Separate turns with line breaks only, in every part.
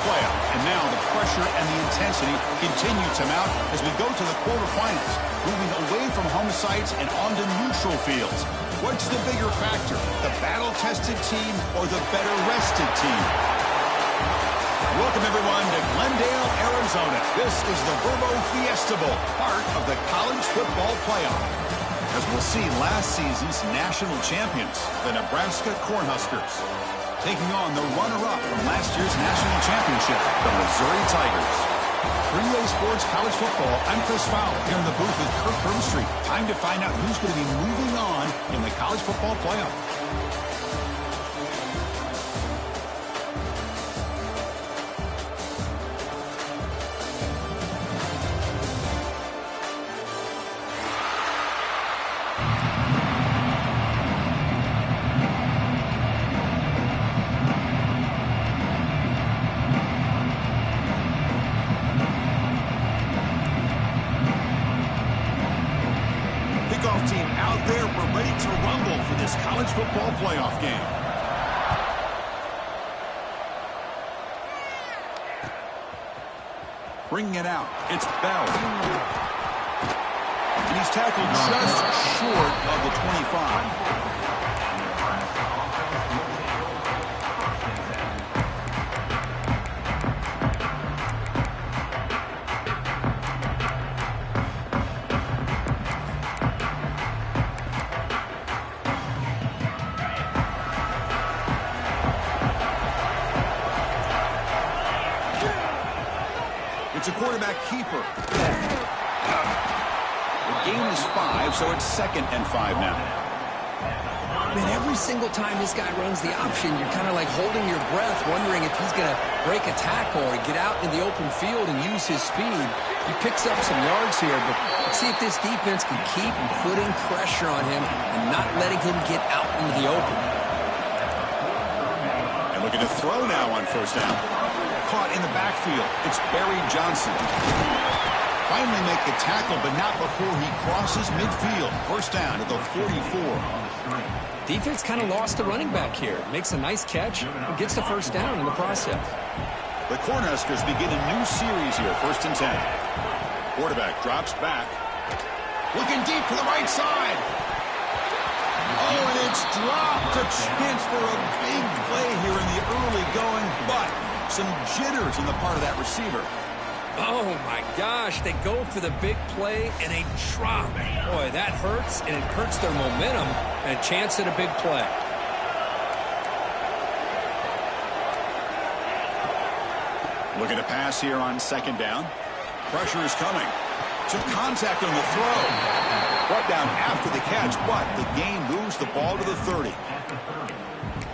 playoff. And now the pressure and the intensity continue to mount as we go to the quarterfinals, moving away from home sites and onto neutral fields. What's the bigger factor, the battle-tested team or the better-rested team? Welcome, everyone, to Glendale, Arizona. This is the Verbo Fiesta Bowl, part of the college football playoff. As we'll see, last season's national champions, the Nebraska Cornhuskers, taking on the runner-up from last year's national championship, the Missouri Tigers. Three-Way Sports College Football, I'm Chris Fowler, here in the booth with Kirk Herbstreit. Time to find out who's going to be moving on in the college football playoff. Team out there, we're ready to rumble for this college football playoff game. Bringing it out, it's Bell. And he's tackled just short of the 25. It's a quarterback keeper. The gain is 5, so it's 2nd and 5 now.
Man, every single time this guy runs the option, you're kind of like holding your breath, wondering if he's going to break a tackle or get out in the open field and use his speed. He picks up some yards here, but let's see if this defense can keep putting pressure on him and not letting him get out into the open.
And looking to throw now on first down. Caught in the backfield. It's Barry Johnson. Finally make the tackle, but not before he crosses midfield. First down at the 44.
Defense kind of lost the running back here. Makes a nice catch and gets the first down in the process.
The Cornhuskers begin a new series here. 1st and 10. Quarterback drops back. Looking deep to the right side. Oh, and it's dropped. A chance for a big play here in the early going, but some jitters on the part of that receiver.
Oh, my gosh. They go for the big play, and they drop. Boy, that hurts, and it hurts their momentum and a chance at a big play.
Looking to pass here on 2nd down. Pressure is coming. Some contact on the throw. Brought down after the catch, but the gain moves the ball to the 30.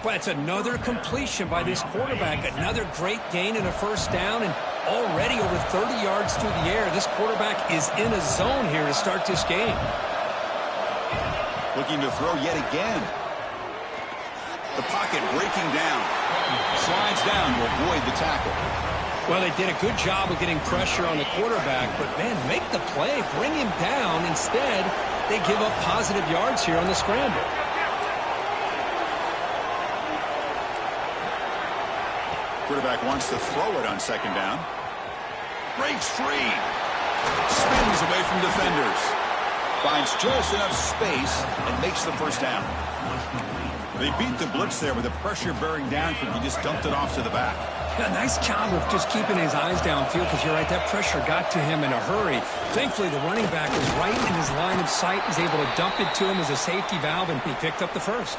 But it's another completion by this quarterback. Another great gain and a first down, and already over 30 yards through the air. This quarterback is in a zone here to start this game.
Looking to throw yet again. The pocket breaking down. Slides down to avoid the tackle.
Well, they did a good job of getting pressure on the quarterback, but, man, make the play, bring him down. Instead, they give up positive yards here on the scramble.
Quarterback wants to throw it on 2nd down. Breaks free. Spins away from defenders. Finds just enough space and makes the first down. They beat the blitz there with the pressure bearing down from him. He just dumped it off to the back.
Yeah, nice job of just keeping his eyes downfield, because you're right, that pressure got to him in a hurry. Thankfully, the running back was right in his line of sight. He's able to dump it to him as a safety valve, and he picked up the first.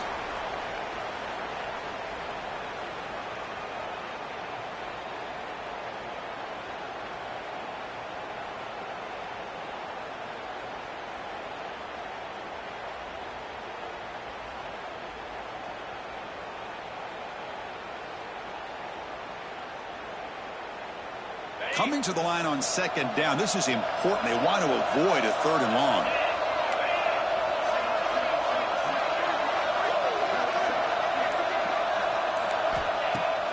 Coming to the line on 2nd down. This is important. They want to avoid a 3rd and long.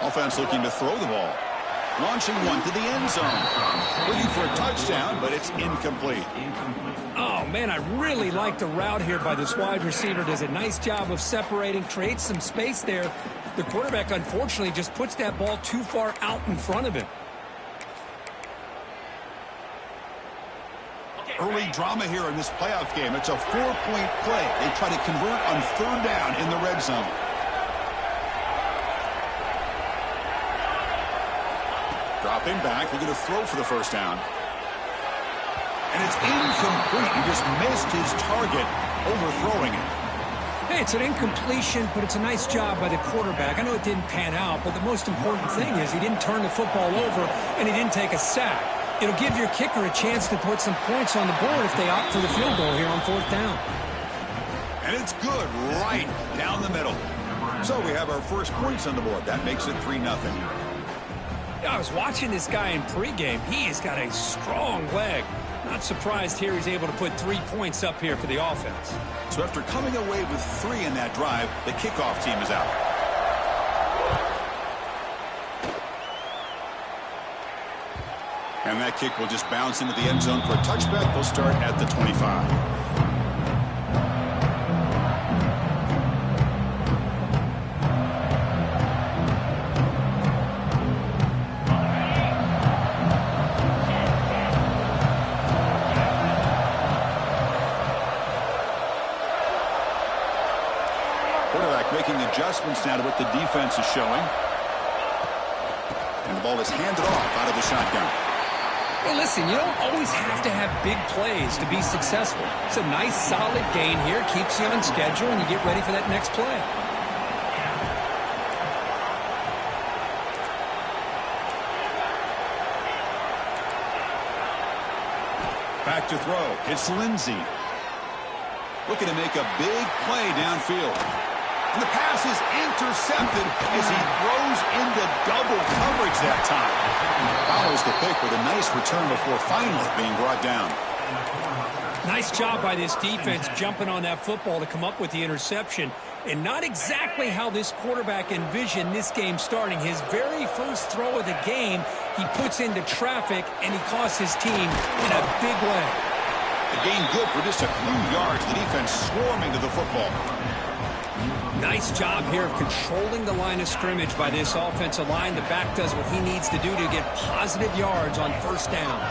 Offense looking to throw the ball. Launching one to the end zone. Looking for a touchdown, but it's incomplete.
Oh, man, I really like the route here by this wide receiver. Does a nice job of separating, creates some space there The quarterback, unfortunately, just puts that ball too far out in front of him.
Early drama here in this playoff game. It's a 4-point play. They try to convert on 3rd down in the red zone. Dropping back. They're going to throw for the 1st down. And it's incomplete. He just missed his target, overthrowing it.
Hey, it's an incompletion, but it's a nice job by the quarterback. I know it didn't pan out, but the most important thing is he didn't turn the football over and he didn't take a sack. It'll give your kicker a chance to put some points on the board if they opt for the field goal here on 4th down.
And it's good right down the middle. So we have our first points on the board. That makes it 3-0.
I was watching this guy in pregame. He has got a strong leg. Not surprised here he's able to put 3 points up here for the offense.
So after coming away with 3 in that drive, the kickoff team is out. And that kick will just bounce into the end zone for a touchback. They'll start at the 25. Adjustments now to what the defense is showing. And the ball is handed off out of the shotgun.
Well, listen, you don't always have to have big plays to be successful. It's a nice, solid gain here. Keeps you on schedule, and you get ready for that next play.
Back to throw. It's Lindsey. Looking to make a big play downfield. And the pass is intercepted as he throws into double coverage that time. Follows the pick with a nice return before finally being brought down.
Nice job by this defense jumping on that football to come up with the interception. And not exactly how this quarterback envisioned this game starting. His very first throw of the game, he puts into traffic, and he costs his team in a big way.
The gain good for just a few yards. The defense swarming to the football.
Nice job here of controlling the line of scrimmage by this offensive line. The back does what he needs to do to get positive yards on 1st down.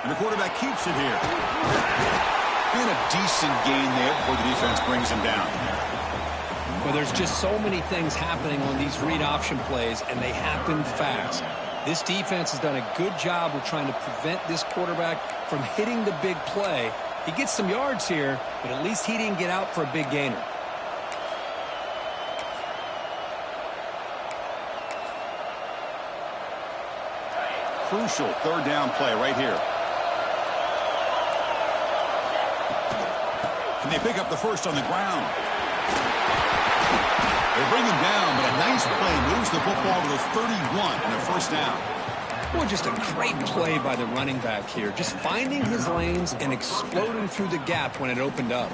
And the quarterback keeps it here. And a decent gain there before the defense brings him down.
Well, there's just so many things happening on these read option plays, and they happen fast. This defense has done a good job of trying to prevent this quarterback from hitting the big play. He gets some yards here, but at least he didn't get out for a big gainer.
Crucial 3rd down play right here. Can they pick up the first on the ground? They bring him down, but a nice play moves the football to the 31 and a 1st down.
Well, just a great play by the running back here. Just finding his lanes and exploding through the gap when it opened up.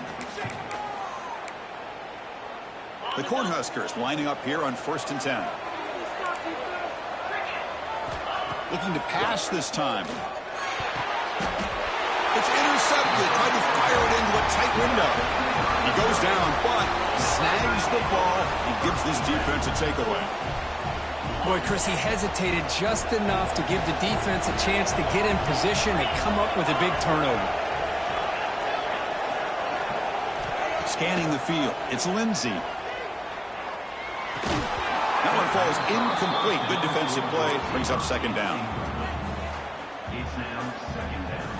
The Cornhuskers lining up here on 1st and 10. Looking to pass this time. It's intercepted. Tried to fire it into a tight window. He goes down, but snags the ball and gives this defense a takeaway.
Boy, Chris, he hesitated just enough to give the defense a chance to get in position and come up with a big turnover.
Scanning the field, it's Lindsey. That one falls incomplete. Good defensive play. Brings up 2nd down.
It's now 2nd down.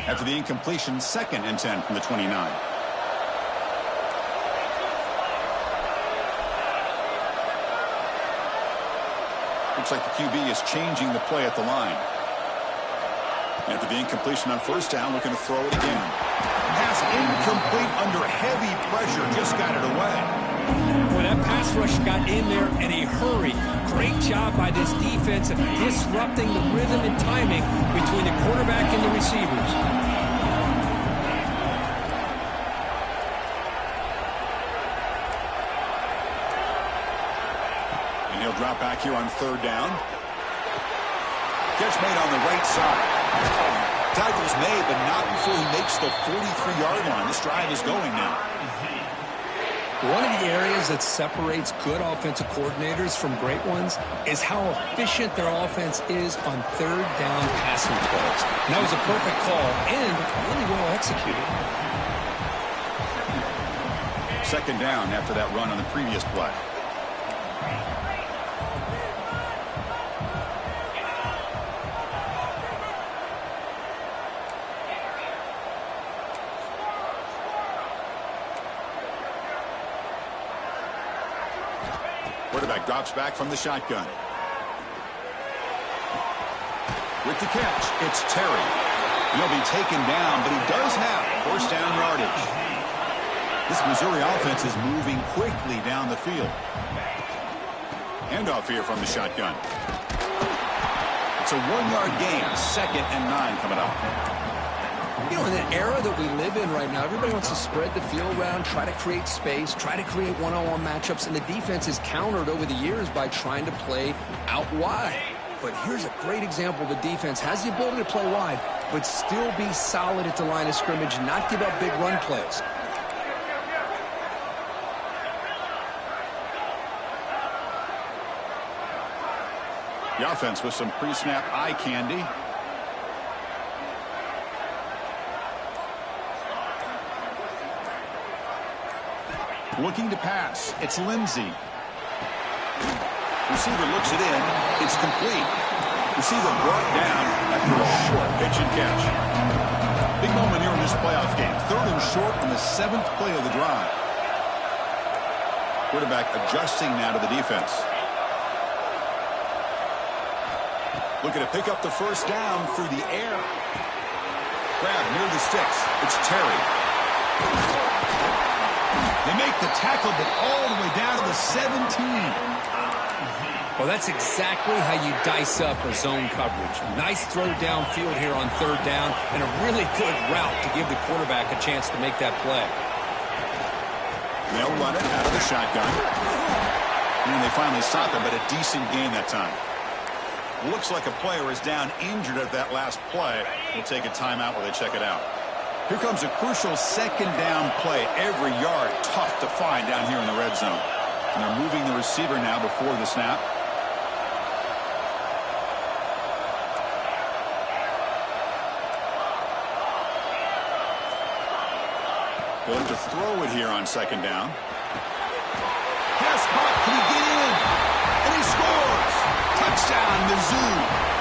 After the incompletion, 2nd and 10 from the 29. Looks like the QB is changing the play at the line. After the incompletion on 1st down, looking to throw it again. Pass incomplete under heavy pressure. Just got it away.
Boy, that pass rush got in there in a hurry. Great job by this defense of disrupting the rhythm and timing between the quarterback and the receivers.
And out back here on third down. Catch made on the right side. Tackle's made, but not before he makes the 43-yard line. This drive is going now.
One of the areas that separates good offensive coordinators from great ones is how efficient their offense is on third down passing plays. And that was a perfect call and really well executed.
Second down after that run on the previous play. Quarterback drops back from the shotgun. With the catch, it's Terry. He'll be taken down, but he does have first down yardage. This Missouri offense is moving quickly down the field. Handoff here from the shotgun. It's a 1-yard gain. 2nd and 9 coming up.
You know, in the era that we live in right now, everybody wants to spread the field around, try to create space, try to create one-on-one matchups, and the defense is countered over the years by trying to play out wide. But here's a great example. The defense has the ability to play wide, but still be solid at the line of scrimmage, not give up big run plays.
The offense with some pre-snap eye candy. Looking to pass. It's Lindsey. Receiver looks it in. It's complete. Receiver brought down after a short pitch and catch. Big moment here in this playoff game. 3rd and short on the 7th play of the drive. Quarterback adjusting now to the defense. Looking to pick up the first down through the air. Grab near the sticks. It's Terry. They make the tackle, but all the way down to the 17.
Well, that's exactly how you dice up a zone coverage. Nice throw downfield here on 3rd down, and a really good route to give the quarterback a chance to make that play.
They'll run it out of the shotgun. And they finally stop it, but a decent gain that time. Looks like a player is down injured at that last play. We'll take a timeout while they check it out. Here comes a crucial 2nd down play. Every yard tough to find down here in the red zone. And they're moving the receiver now before the snap. Going to throw it here on 2nd down. Pass caught. Can he get in? And he scores! Touchdown, Mizzou!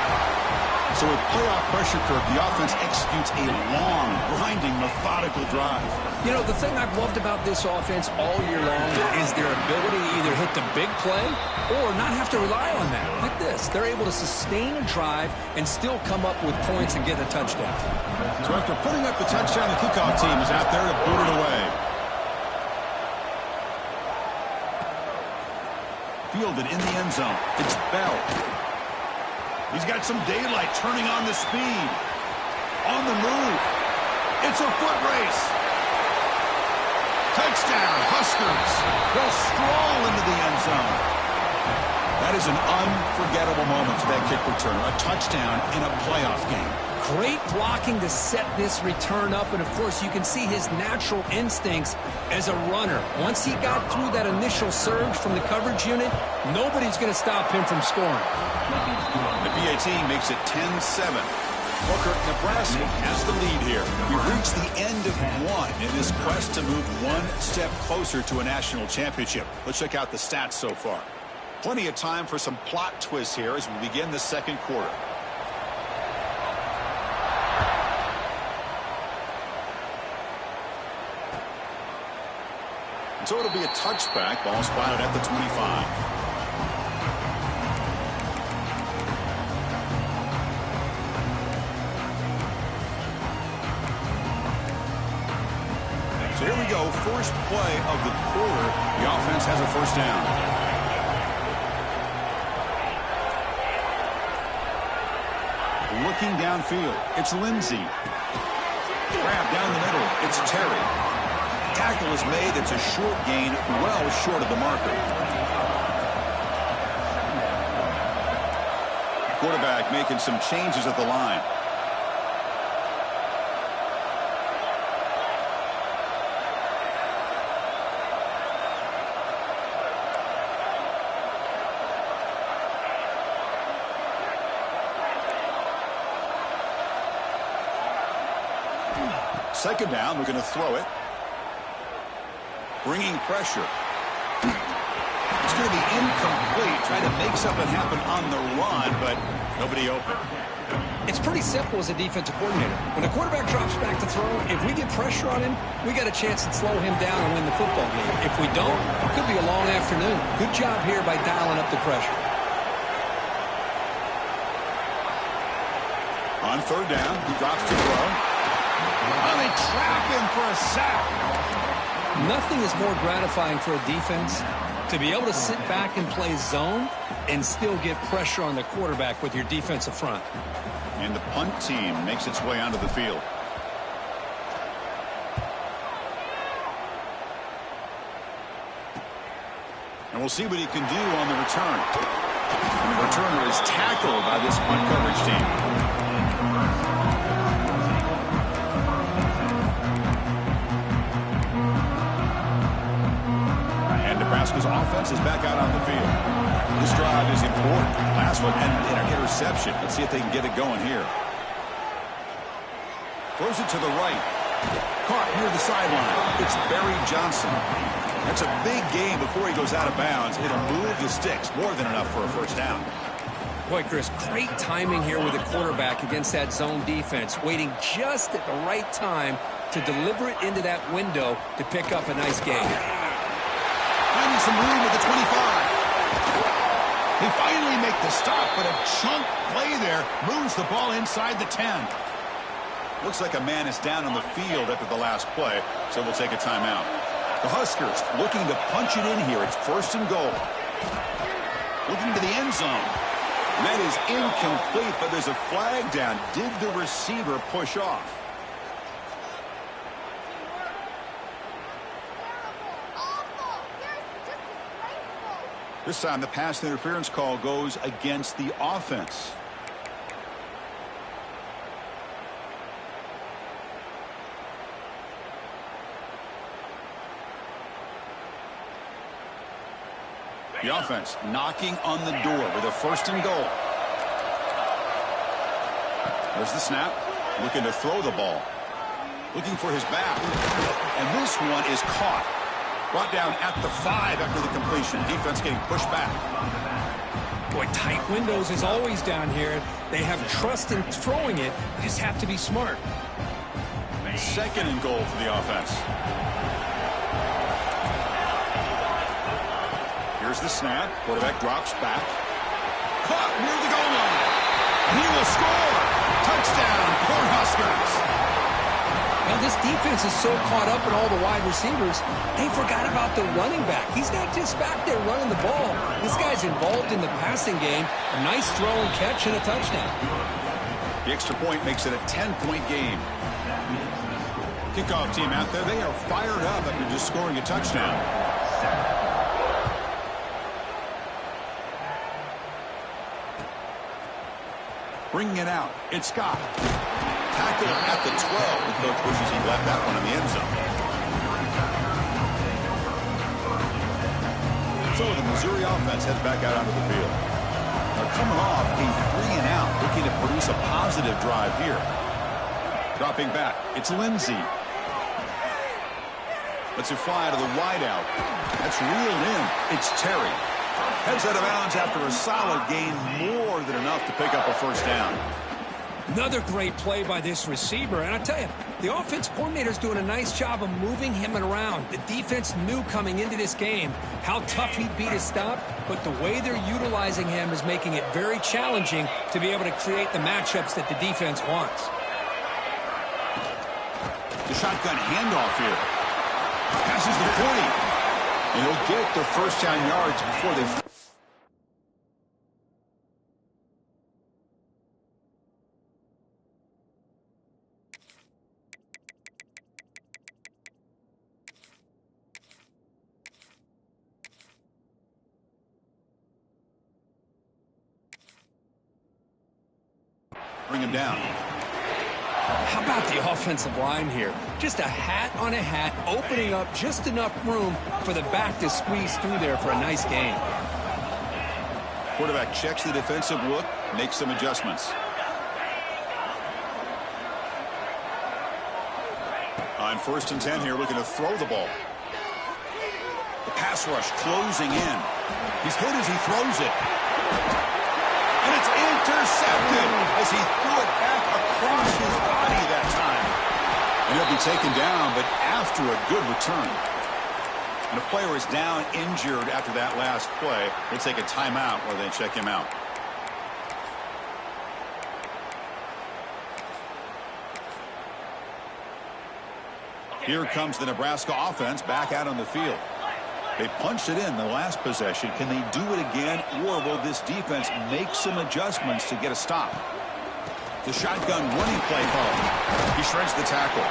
So with playoff pressure curve, the offense executes a long, grinding, methodical drive.
You know, the thing I've loved about this offense all year long is their ability to either hit the big play or not have to rely on that. Like this. They're able to sustain a drive and still come up with points and get a touchdown.
So after putting up the touchdown, the kickoff team is out there to boot it away. Fielded in the end zone. It's Bell. He's got some daylight, turning on the speed. On the move. It's a foot race. Touchdown, Huskers. They'll stroll into the end zone. That is an unforgettable moment for that kick returner. A touchdown in a playoff game.
Great blocking to set this return up, and of course you can see his natural instincts as a runner. Once he got through that initial surge from the coverage unit, nobody's going to stop him from scoring.
The PAT makes it 10-7. Booker, Nebraska has the lead here. We've reached the end of one in this quest to move one step closer to a national championship. Let's check out the stats so far. Plenty of time for some plot twists here as we begin the 2nd quarter. So it'll be a touchback. Ball spotted at the 25. So here we go. First play of the quarter. The offense has a first down. Looking downfield. It's Lindsey. Grab down the middle. It's Terry. Tackle is made. It's a short gain, well short of the marker. quarterback making some changes at the line. Second down, we're going to throw it. Bringing pressure. It's going to be incomplete. Trying to make something happen on the run, but nobody open.
It's pretty simple as a defensive coordinator. When the quarterback drops back to throw, if we get pressure on him, we got a chance to slow him down and win the football game. If we don't, it could be a long afternoon. Good job here by dialing up the pressure.
On third down, he drops to throw. Oh, they trap him for a sack.
Nothing is more gratifying for a defense to be able to sit back and play zone and still get pressure on the quarterback with your defensive front.
And the punt team makes its way onto the field. And we'll see what he can do on the return. And the returner is tackled by this punt coverage team. Nebraska's offense is back out on the field. This drive is important. Last one ended in an interception. Let's see if they can get it going here. Throws it to the right. Caught near the sideline. It's Barry Johnson. That's a big gain before he goes out of bounds. It'll move the sticks. More than enough for a first down.
Boy, Chris, great timing here with the quarterback against that zone defense. Waiting just at the right time to deliver it into that window to pick up a nice gain.
Finding some room at the 25. They finally make the stop, but a chunk play there moves the ball inside the 10. Looks like a man is down on the field after the last play, so we'll take a timeout. The Huskers looking to punch it in here. It's first and goal. Looking to the end zone. And that is incomplete, but there's a flag down. Did the receiver push off? This time the pass interference call goes against the offense. The offense knocking on the door with a first and goal. There's the snap. Looking to throw the ball. Looking for his back. And this one is caught. Brought down at the 5 after the completion. Defense getting pushed back.
Boy, tight windows is always down here. They have trust in throwing it. They just have to be smart.
Second and goal for the offense. Here's the snap. Quarterback drops back. Caught near the goal line. And he will score. Touchdown, Cornhuskers.
Now, this defense is so caught up in all the wide receivers, they forgot about the running back. He's not just back there running the ball. This guy's involved in the passing game. A nice throw and catch and a touchdown.
The extra point makes it a 10-point game. Kickoff team out there, they are fired up after just scoring a touchdown. Bringing it out, it's Scott. Tackle at the 12. The coach wishes he left that one in the end zone. So the Missouri offense heads back out onto the field. Now coming off a 3-and-out, looking to produce a positive drive here. Dropping back, it's Lindsey. Lets it fly to the wideout. That's reeled in. It's Terry. Heads out of bounds after a solid gain, more than enough to pick up a first down.
Another great play by this receiver. And I tell you, the offense coordinator's doing a nice job of moving him around. The defense knew coming into this game how tough he'd be to stop, but the way they're utilizing him is making it very challenging to be able to create the matchups that the defense wants.
The shotgun handoff here. Passes the 40. And he'll get the first down yards before they... bring him down.
How about the offensive line here? Just a hat on a hat, opening up just enough room for the back to squeeze through there for a nice gain.
Quarterback checks the defensive look, makes some adjustments. On 1st and 10 here, looking to throw the ball. The pass rush closing in. He's hit as he throws it. And it's intercepted as he threw it back across his body that time. And he'll be taken down, but after a good return. And a player is down injured after that last play. They take a timeout while they check him out. Here comes the Nebraska offense back out on the field. They punched it in the last possession. Can they do it again, or will this defense make some adjustments to get a stop? The shotgun running play call. He shreds the tackle.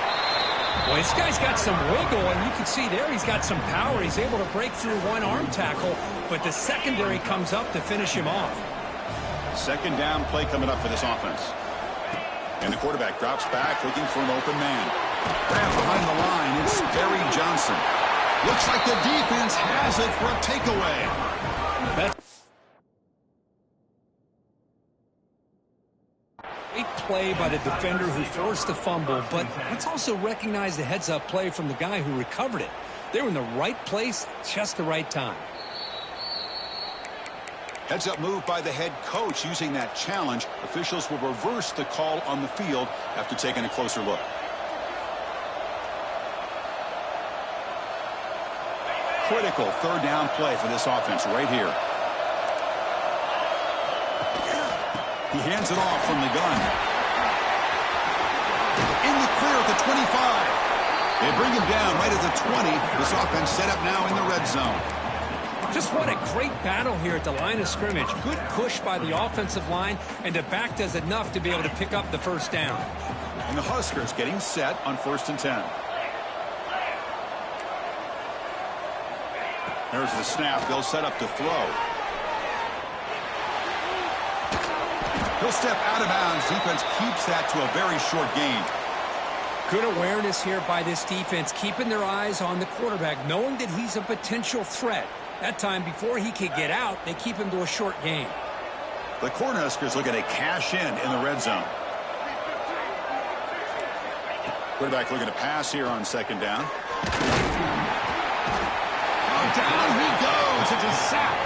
Well, this guy's got some wiggle, and you can see there he's got some power. He's able to break through one arm tackle, but the secondary comes up to finish him off.
2nd down play coming up for this offense. And the quarterback drops back looking for an open man. Grab behind the line. It's Barry Johnson. Looks like the defense has it for a takeaway.
Great play by the defender who forced the fumble, but let's also recognize the heads-up play from the guy who recovered it. They were in the right place, just the right time.
Heads-up move by the head coach using that challenge. Officials will reverse the call on the field after taking a closer look. Critical 3rd down play for this offense right here. He hands it off from the gun. In the clear at the 25. They bring him down right at the 20. This offense set up now in the red zone.
Just what a great battle here at the line of scrimmage. Good push by the offensive line, and the back does enough to be able to pick up the 1st down.
And the Huskers getting set on 1st and 10. There's the snap. They'll set up to throw. He'll step out of bounds. Defense keeps that to a very short gain.
Good awareness here by this defense, keeping their eyes on the quarterback, knowing that he's a potential threat. That time, before he could get out, they keep him to a short gain.
The Cornhuskers looking to cash in the red zone. Quarterback looking to pass here on 2nd down. Down he goes. It's a sack.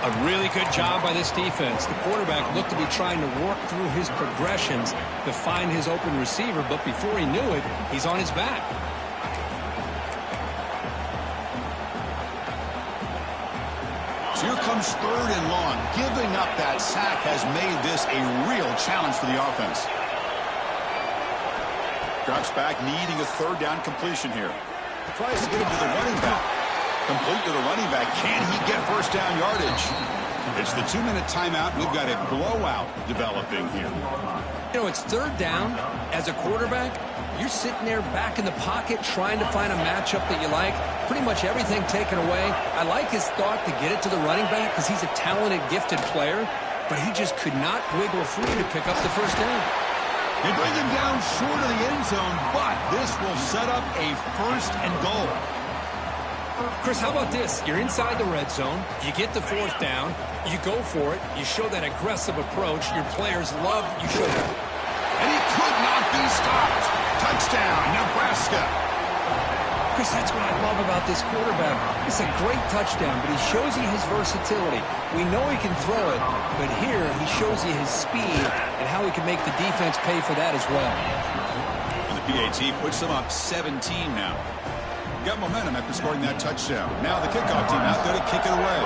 A really good job by this defense. The quarterback looked to be trying to work through his progressions to find his open receiver, but before he knew it, he's on his back.
So here comes 3rd and long. Giving up that sack has made this a real challenge for the offense. Drops back, needing a 3rd down completion here. Tries to get him to the running back. Complete to the running back. Can he get 1st down yardage? It's the 2-minute timeout. We've got a blowout developing here.
You know, it's 3rd down. As a quarterback, you're sitting there back in the pocket trying to find a matchup that you like. Pretty much everything taken away. I like his thought to get it to the running back because he's a talented, gifted player, but he just could not wiggle free to pick up the 1st down.
They bring him down short of the end zone, but this will set up a 1st and goal.
Chris, how about this? You're inside the red zone. You get the 4th down. You go for it. You show that aggressive approach. Your players love you show that.
And he could not be stopped. Touchdown, Nebraska.
Chris, that's what I love about this quarterback. It's a great touchdown, but he shows you his versatility. We know he can throw it, but here he shows you his speed and how he can make the defense pay for that as well.
And the PAT puts them up 17 now. Got momentum after scoring that touchdown. Now the kickoff team out there to kick it away.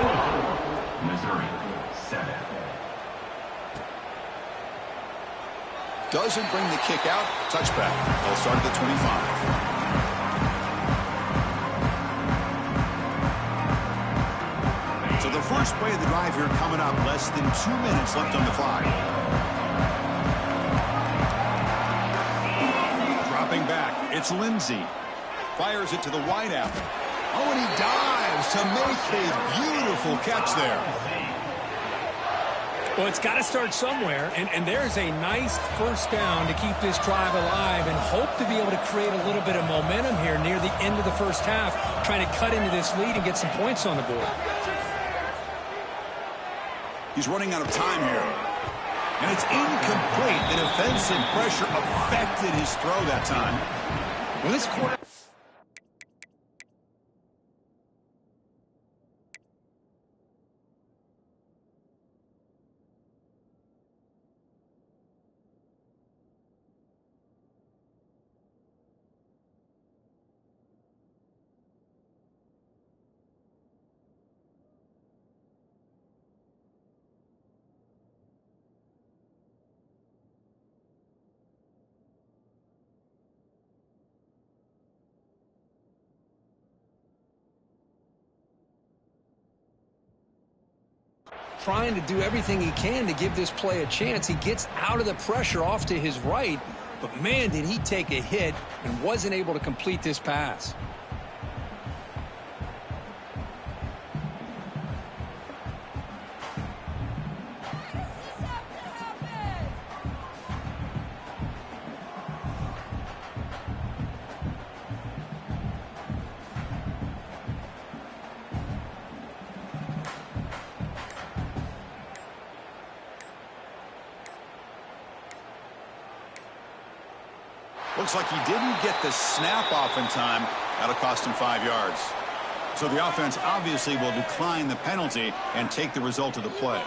Missouri, 7.
Doesn't bring the kick out. Touchback. They'll start at the 25. So the first play of the drive here coming up. Less than 2 minutes left on the clock. Dropping back. It's Lindsey. Fires it to the wideout. Oh, and he dives to make a beautiful catch there.
Well, it's got to start somewhere, and there's a nice first down to keep this drive alive and hope to be able to create a little bit of momentum here near the end of the first half, trying to cut into this lead and get some points on the board.
He's running out of time here. And it's incomplete. The defensive pressure affected his throw that time.
Well, this quarter... trying to do everything he can to give this play a chance. He gets out of the pressure off to his right, but man, did he take a hit and wasn't able to complete this pass.
Looks like he didn't get the snap off in time. That'll cost him 5 yards. So the offense obviously will decline the penalty and take the result of the play.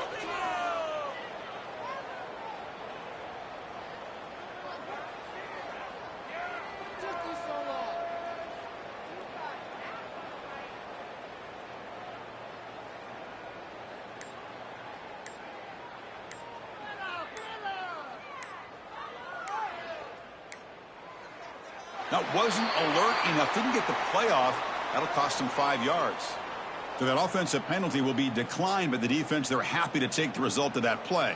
That wasn't alert enough. Didn't get the play off. That'll cost him 5 yards. So that offensive penalty will be declined by the defense. They're happy to take the result of that play.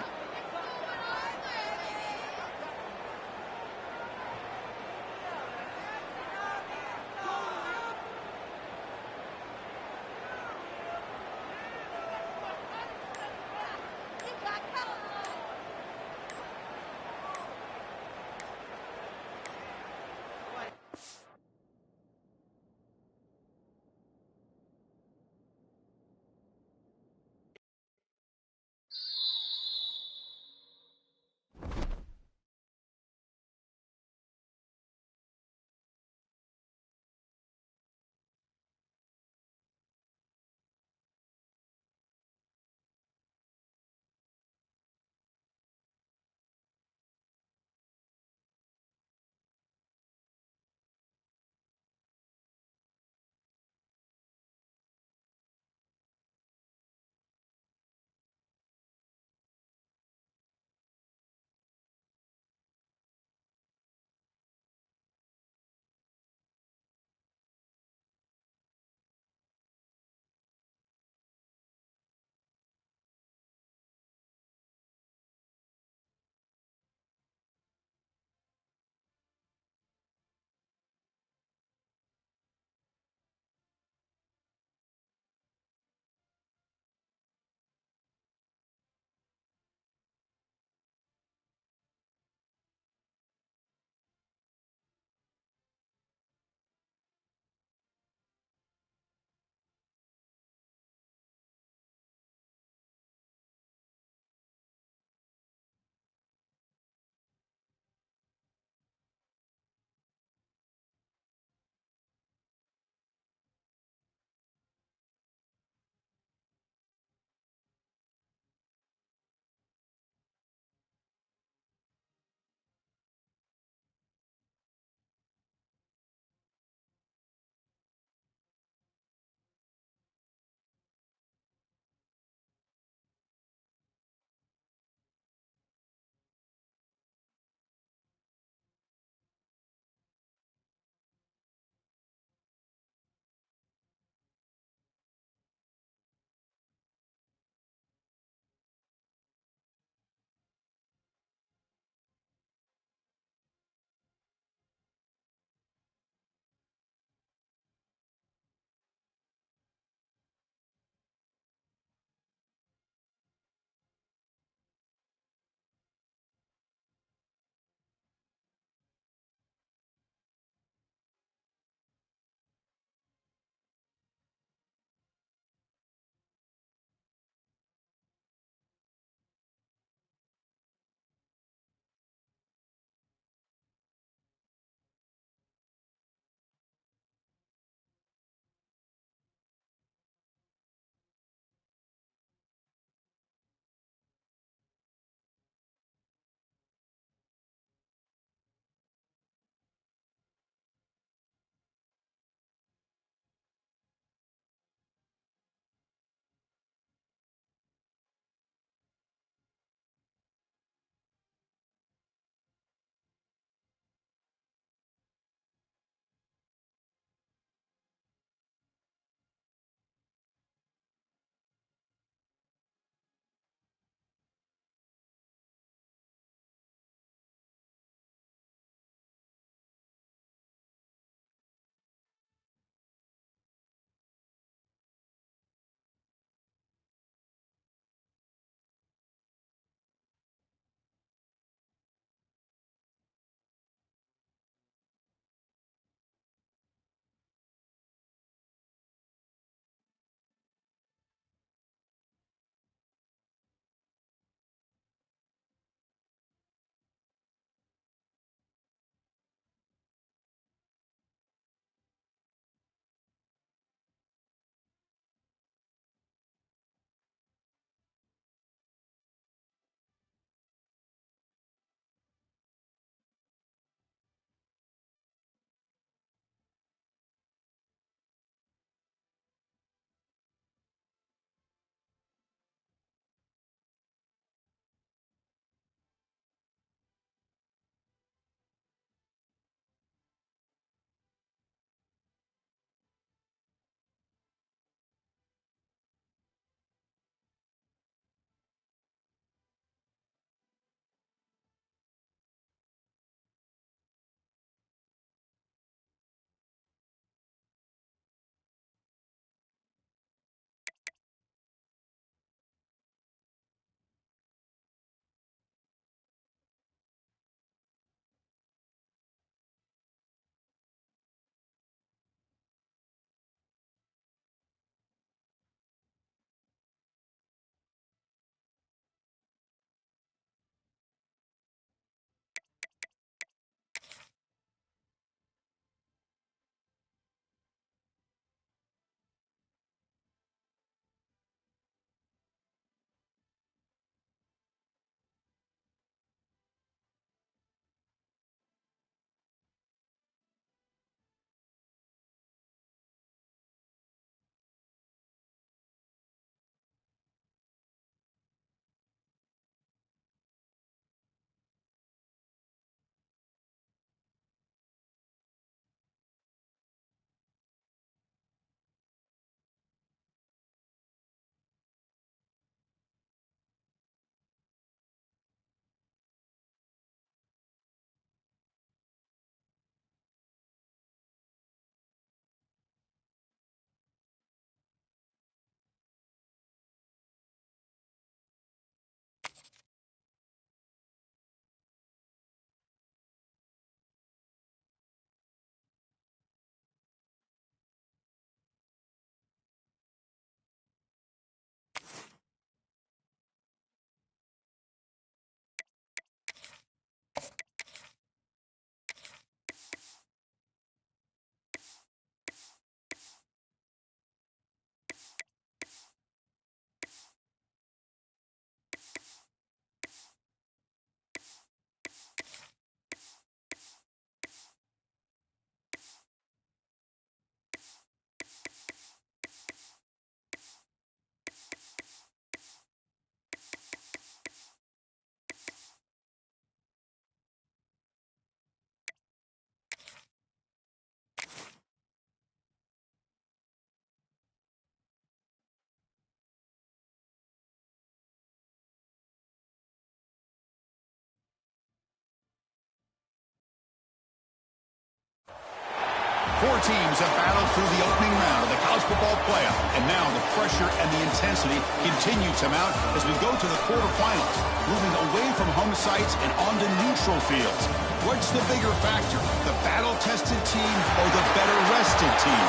Four teams have battled through the opening round of the college football playoff, and now the pressure and the intensity continue to mount as we go to the quarterfinals, moving away from home sites and onto neutral fields. What's the bigger factor, the battle-tested team or the better-rested team?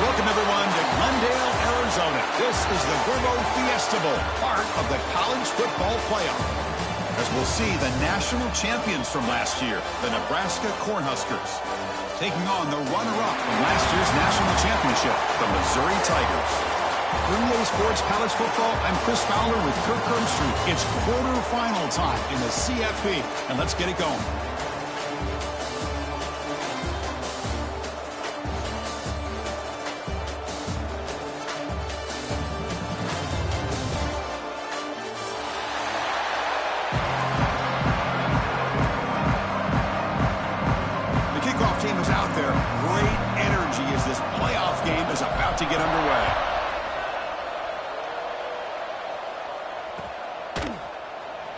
Welcome, everyone, to Glendale, Arizona. This is the Verbo Fiesta Bowl, part of the college football playoff, as we'll see the national champions from last year, the Nebraska Cornhuskers, taking on the runner-up from last year's national championship, the Missouri Tigers. For EA Sports College Football, I'm Chris Fowler with Kirk Herbstreit. It's quarterfinal time in the CFP, and let's get it going. To get underway.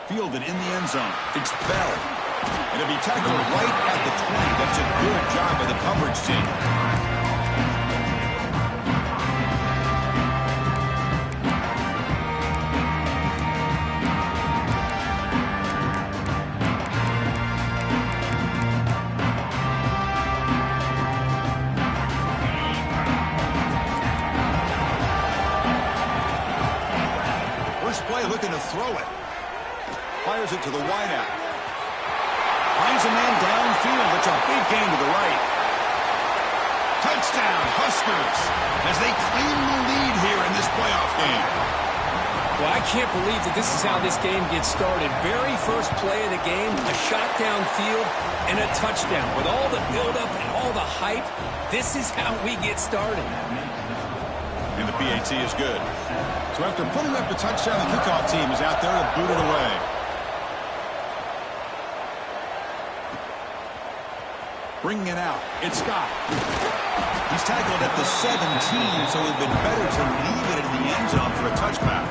Fielded in the end zone. It's Bell. And it'll be tackled right at the 20. That's a good job by the coverage team. Looking to throw it. Fires it to the wideout. Finds a man downfield. It's a big gain to the right. Touchdown, Huskers, as they claim the lead here in this playoff game.
Well, I can't believe that this is how this game gets started. Very first play of the game, a shot downfield and a touchdown. With all the buildup and all the hype, this is how we get started.
And the PAT is good. So after putting up the touchdown, the kickoff team is out there to boot it away. Bringing it out, it's Scott. He's tackled at the 17, so it would have been better to leave it in the end zone for a touchback.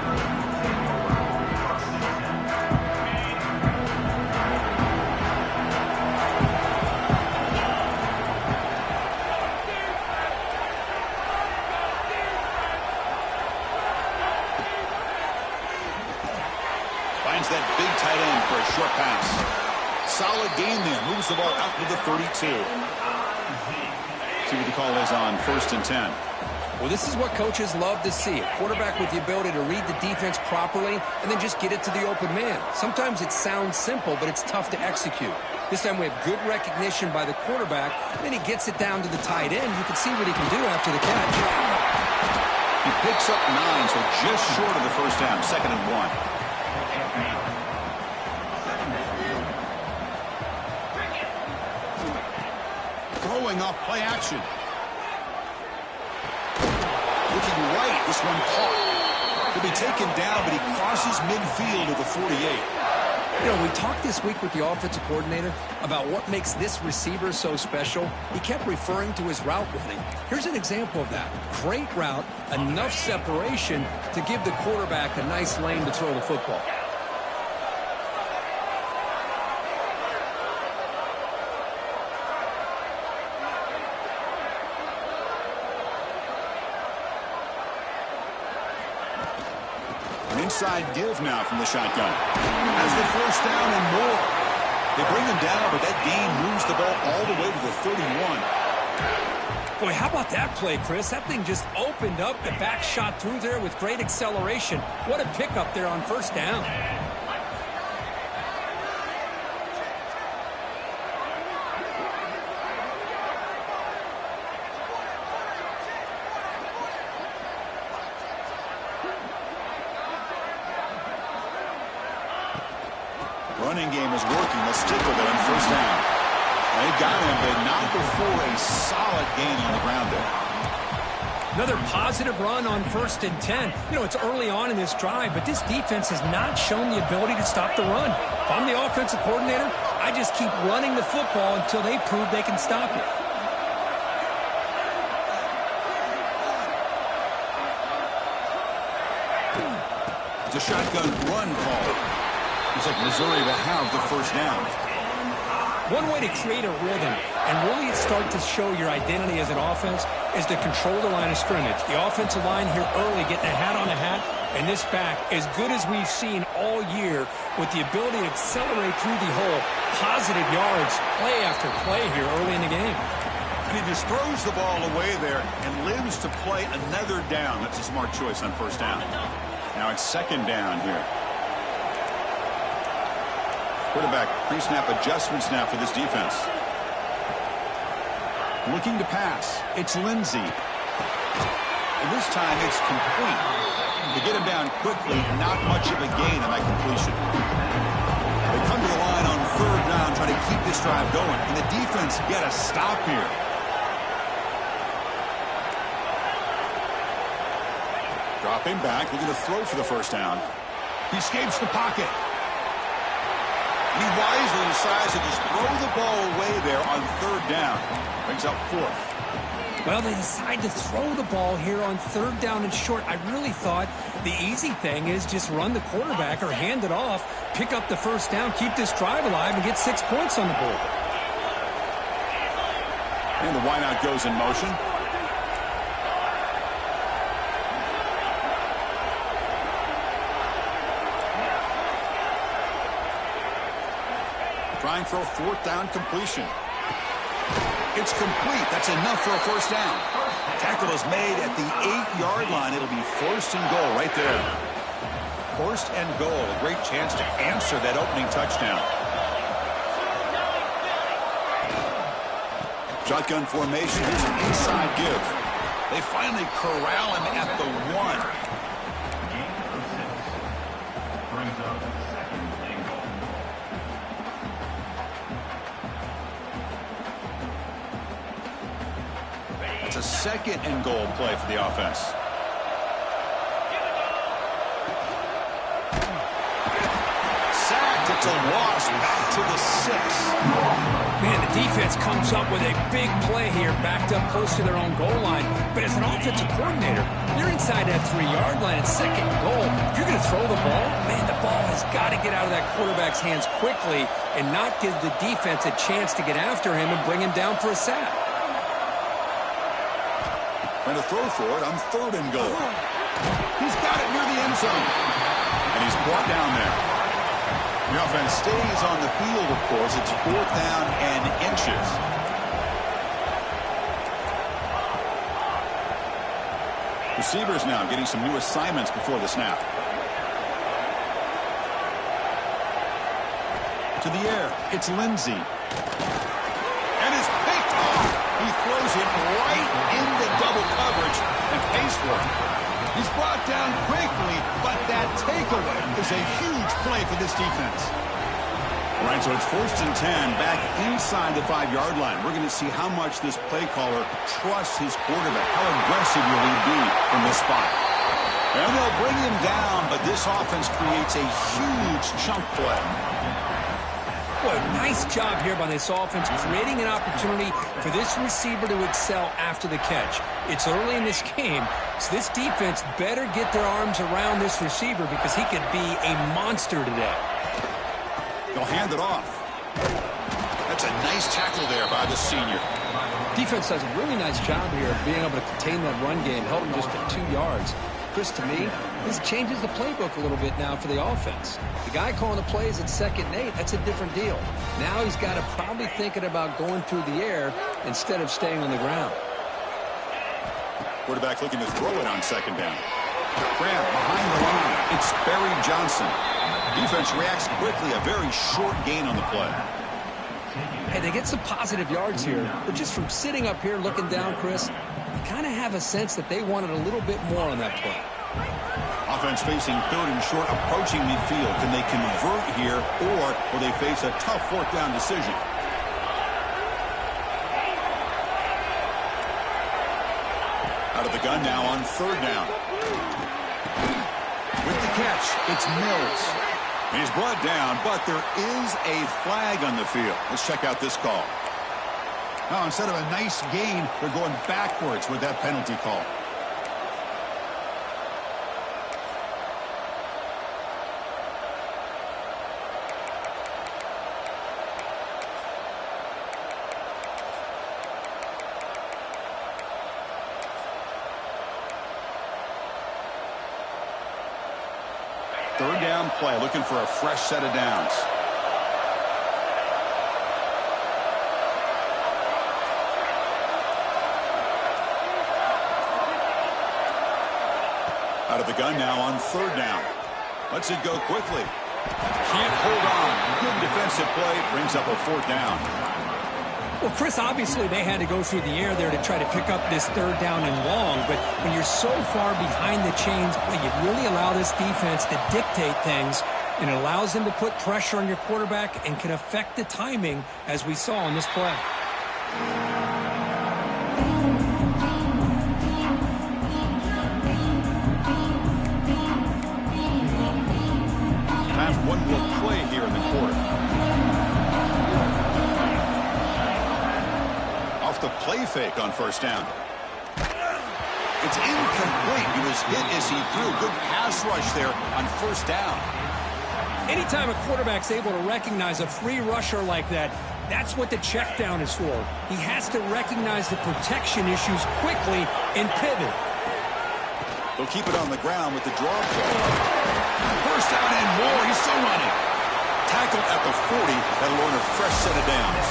That big tight end for a short pass. Solid gain there. Moves the ball out to the 32. See what the call is on 1st and 10.
Well, this is what coaches love to see. A quarterback with the ability to read the defense properly and then just get it to the open man. Sometimes it sounds simple, but it's tough to execute. This time we have good recognition by the quarterback, and then he gets it down to the tight end. You can see what he can do after the catch.
He picks up 9, so just short of the first down. 2nd and 1. Throwing off play action. Looking right, this one caught. He'll be taken down, but he crosses midfield to the 48.
You know, we talked this week with the offensive coordinator about what makes this receiver so special. He kept referring to his route running. Here's an example of that. Great route, enough separation to give the quarterback a nice lane to throw the football.
Inside give now from the shotgun. Has the first down and more. They bring him down, but that gain moves the ball all the way to the 31.
Boy, how about that play, Chris? That thing just opened up. The back shot through there with great acceleration. What a pickup there on 1st down.
Running game is working. Let's stick with it on 1st down. They got him, but not before a solid gain on the ground there.
Another positive run on 1st and 10. You know, it's early on in this drive, but this defense has not shown the ability to stop the run. If I'm the offensive coordinator, I just keep running the football until they prove they can stop it.
It's a shotgun run call. Looks like Missouri will have the 1st down.
One way to create a rhythm and really start to show your identity as an offense is to control the line of scrimmage. The offensive line here early getting a hat on a hat, and this back, as good as we've seen all year, with the ability to accelerate through the hole, positive yards, play after play here early in the game.
And he just throws the ball away there and lives to play another down. That's a smart choice on first down. Now it's second down here. Quarterback pre-snap adjustments now for this defense. Looking to pass. It's Lindsey. And this time it's complete. To get him down quickly, not much of a gain on that completion. They come to the line on third down, trying to keep this drive going. And the defense get a stop here. Dropping back, looking to throw for the first down. He escapes the pocket. He wisely decides to just throw the ball away there on third down. Brings up fourth.
Well, they decide to throw the ball here on third down and short. I really thought the easy thing is just run the quarterback or hand it off, pick up the first down, keep this drive alive, and get 6 points on the board.
And the wideout goes in motion. Trying for a fourth down completion. It's complete. That's enough for a first down. Tackle is made at the 8-yard line. It'll be first and goal right there. First and goal. A great chance to answer that opening touchdown. Shotgun formation. Here's an inside give. They finally corral him at the 1. It's a second and goal play for the offense. Sacked. It's a loss. Back to the 6.
Man, the defense comes up with a big play here, backed up close to their own goal line. But as an offensive coordinator, you're inside that 3-yard line. It's second and goal. If you're going to throw the ball, man, the ball has got to get out of that quarterback's hands quickly and not give the defense a chance to get after him and bring him down for a sack.
And a throw for it on third and goal. He's got it near the end zone. And he's brought down there. The offense stays on the field, of course. It's fourth down and inches. Receivers now getting some new assignments before the snap. To the air. It's Lindsey. And it's picked off. He throws it right into double coverage and pays for it. He's brought down quickly, but that takeaway is a huge play for this defense. All right, so it's first and 10 back inside the 5-yard line. We're going to see how much this play caller trusts his quarterback. How aggressive will he be from this spot? And they'll bring him down, but this offense creates a huge chunk play.
Boy, nice job here by this offense, creating an opportunity for this receiver to excel after the catch. It's early in this game, so this defense better get their arms around this receiver because he could be a monster today.
They'll hand it off. That's a nice tackle there by the senior.
Defense does a really nice job here of being able to contain that run game, held him just at 2 yards. Chris, to me, this changes the playbook a little bit now for the offense. The guy calling the plays at 2nd and 8, that's a different deal. Now he's got to probably thinking about going through the air instead of staying on the ground.
Quarterback looking to throw it on second down. Grab behind the line. It's Barry Johnson. Defense reacts quickly. A very short gain on the play.
Hey, they get some positive yards here, but just from sitting up here looking down, Chris, you kind of have a sense that they wanted a little bit more on that play.
Offense facing third and short, approaching midfield. Can they convert here, or will they face a tough fourth down decision? Out of the gun now on third down. With the catch, it's Mills. He's brought down, but there is a flag on the field. Let's check out this call. Now, instead of a nice gain, they're going backwards with that penalty call. play, looking for a fresh set of downs. Out of the gun now on 3rd down. Lets it go quickly. Can't hold on. Good defensive play. Brings up a 4th down.
Well, Chris, obviously they had to go through the air there to try to pick up this 3rd down and long. But when you're so far behind the chains, boy, you really allow this defense to dictate things. And it allows them to put pressure on your quarterback and can affect the timing, as we saw in this play.
One will play here in the quarter. Off the play fake on 1st down. It's incomplete. He was hit as he threw. Good pass rush there on 1st down.
Anytime a quarterback's able to recognize a free rusher like that, that's what the check down is for. He has to recognize the protection issues quickly and pivot.
They'll keep it on the ground with the draw play. 1st down and more. He's still running. Tackled at the 40. That'll earn a fresh set of downs.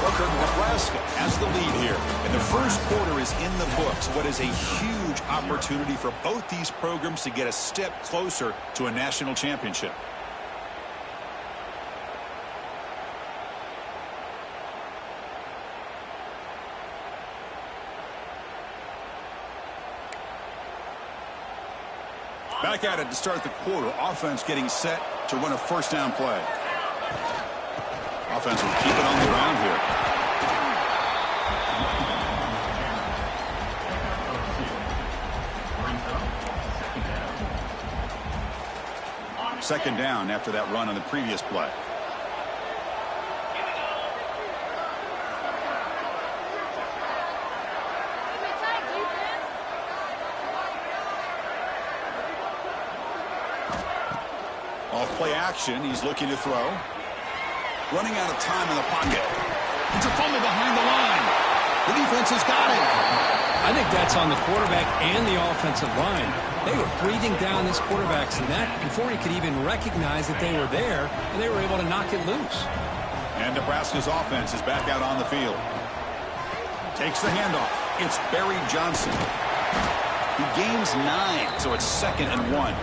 Booker, Nebraska has the lead here. And the 1st quarter is in the books. What is a huge opportunity for both these programs to get a step closer to a national championship. Back at it to start the quarter. Offense getting set to run a 1st down play. Offense will keep it on the ground here. Second down after that run on the previous play. Off-play action. He's looking to throw. Running out of time in the pocket. It's a fumble behind the line. The defense has got it.
I think that's on the quarterback and the offensive line. They were breathing down this quarterback's neck before he could even recognize that they were there, and they were able to knock it loose.
And Nebraska's offense is back out on the field. Takes the handoff. It's Barry Johnson. He gains 9, so it's 2nd and 1.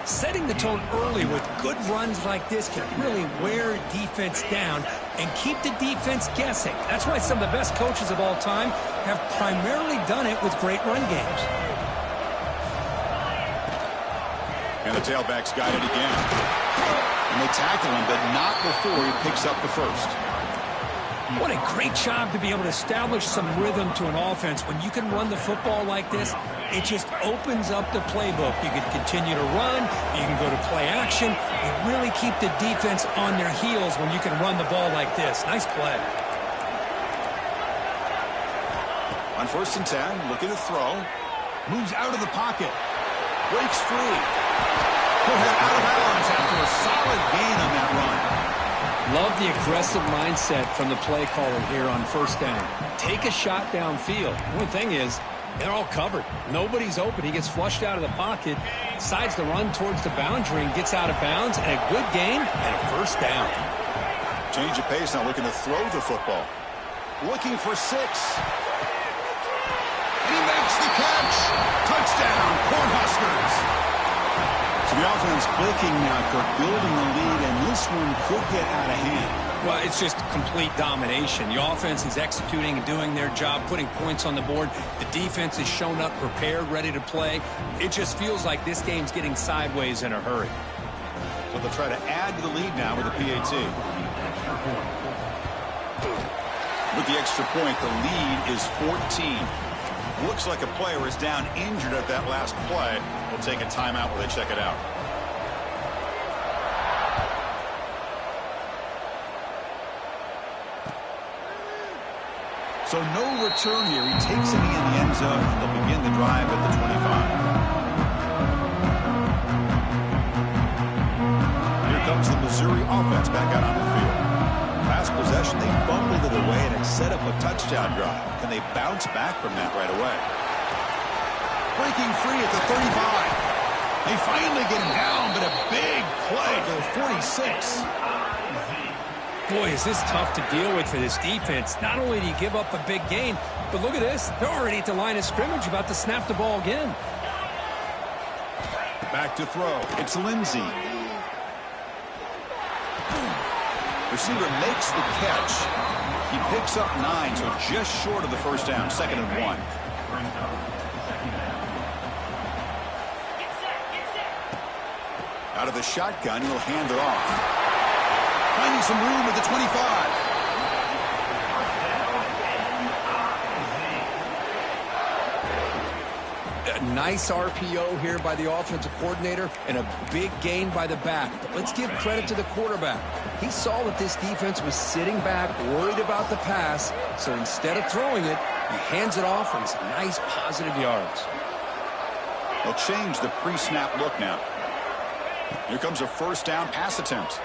Setting the tone early with good runs like this can really wear defense down and keep the defense guessing. That's why some of the best coaches of all time have primarily done it with great run games.
And the tailback's got it again. And they tackle him, but not before he picks up the 1st.
What a great job to be able to establish some rhythm to an offense. When you can run the football like this, it just opens up the playbook. You can continue to run. You can go to play action. You really keep the defense on their heels when you can run the ball like this. Nice play.
On 1st and 10, looking to throw. Moves out of the pocket. Breaks free. He'll head out of bounds after a solid gain on that run.
Love the aggressive mindset from the play caller here on 1st down. Take a shot downfield. One thing is, they're all covered. Nobody's open. He gets flushed out of the pocket, decides to run towards the boundary and gets out of bounds, and a good gain and a 1st down.
Change of pace now, looking to throw the football. Looking for 6. And he makes the catch. Touchdown, Cornhuskers. So the offense clicking now, Kirk, building the lead, and this one could get out of hand.
Well, it's just complete domination. The offense is executing and doing their job, putting points on the board. The defense is shown up, prepared, ready to play. It just feels like this game's getting sideways in a hurry.
So they'll try to add to the lead now with a PAT. With the extra point, the lead is 14. Looks like a player is down injured at that last play. We'll take a timeout while they check it out. So no return here. He takes it in the end zone. They'll begin the drive at the 25. Here comes the Missouri offense back out on the field. Last possession, they fumbled it away, and it set up a touchdown drive. Can they bounce back from that right away? Breaking free at the 35. They finally get him down, but a big play to the 46.
Boy, is this tough to deal with for this defense. Not only do you give up a big gain, but look at this. They're already at the line of scrimmage, about to snap the ball again.
Back to throw. It's Lindsey. Receiver makes the catch. He picks up 9, so just short of the first down. 2nd and 1. Out of the shotgun, he'll hand it off. Finding some room at the 25.
A nice RPO here by the offensive coordinator and a big gain by the back. But let's give credit to the quarterback. He saw that this defense was sitting back, worried about the pass, so instead of throwing it, he hands it off and some nice positive yards.
They'll change the pre-snap look now. Here comes a first down pass attempt.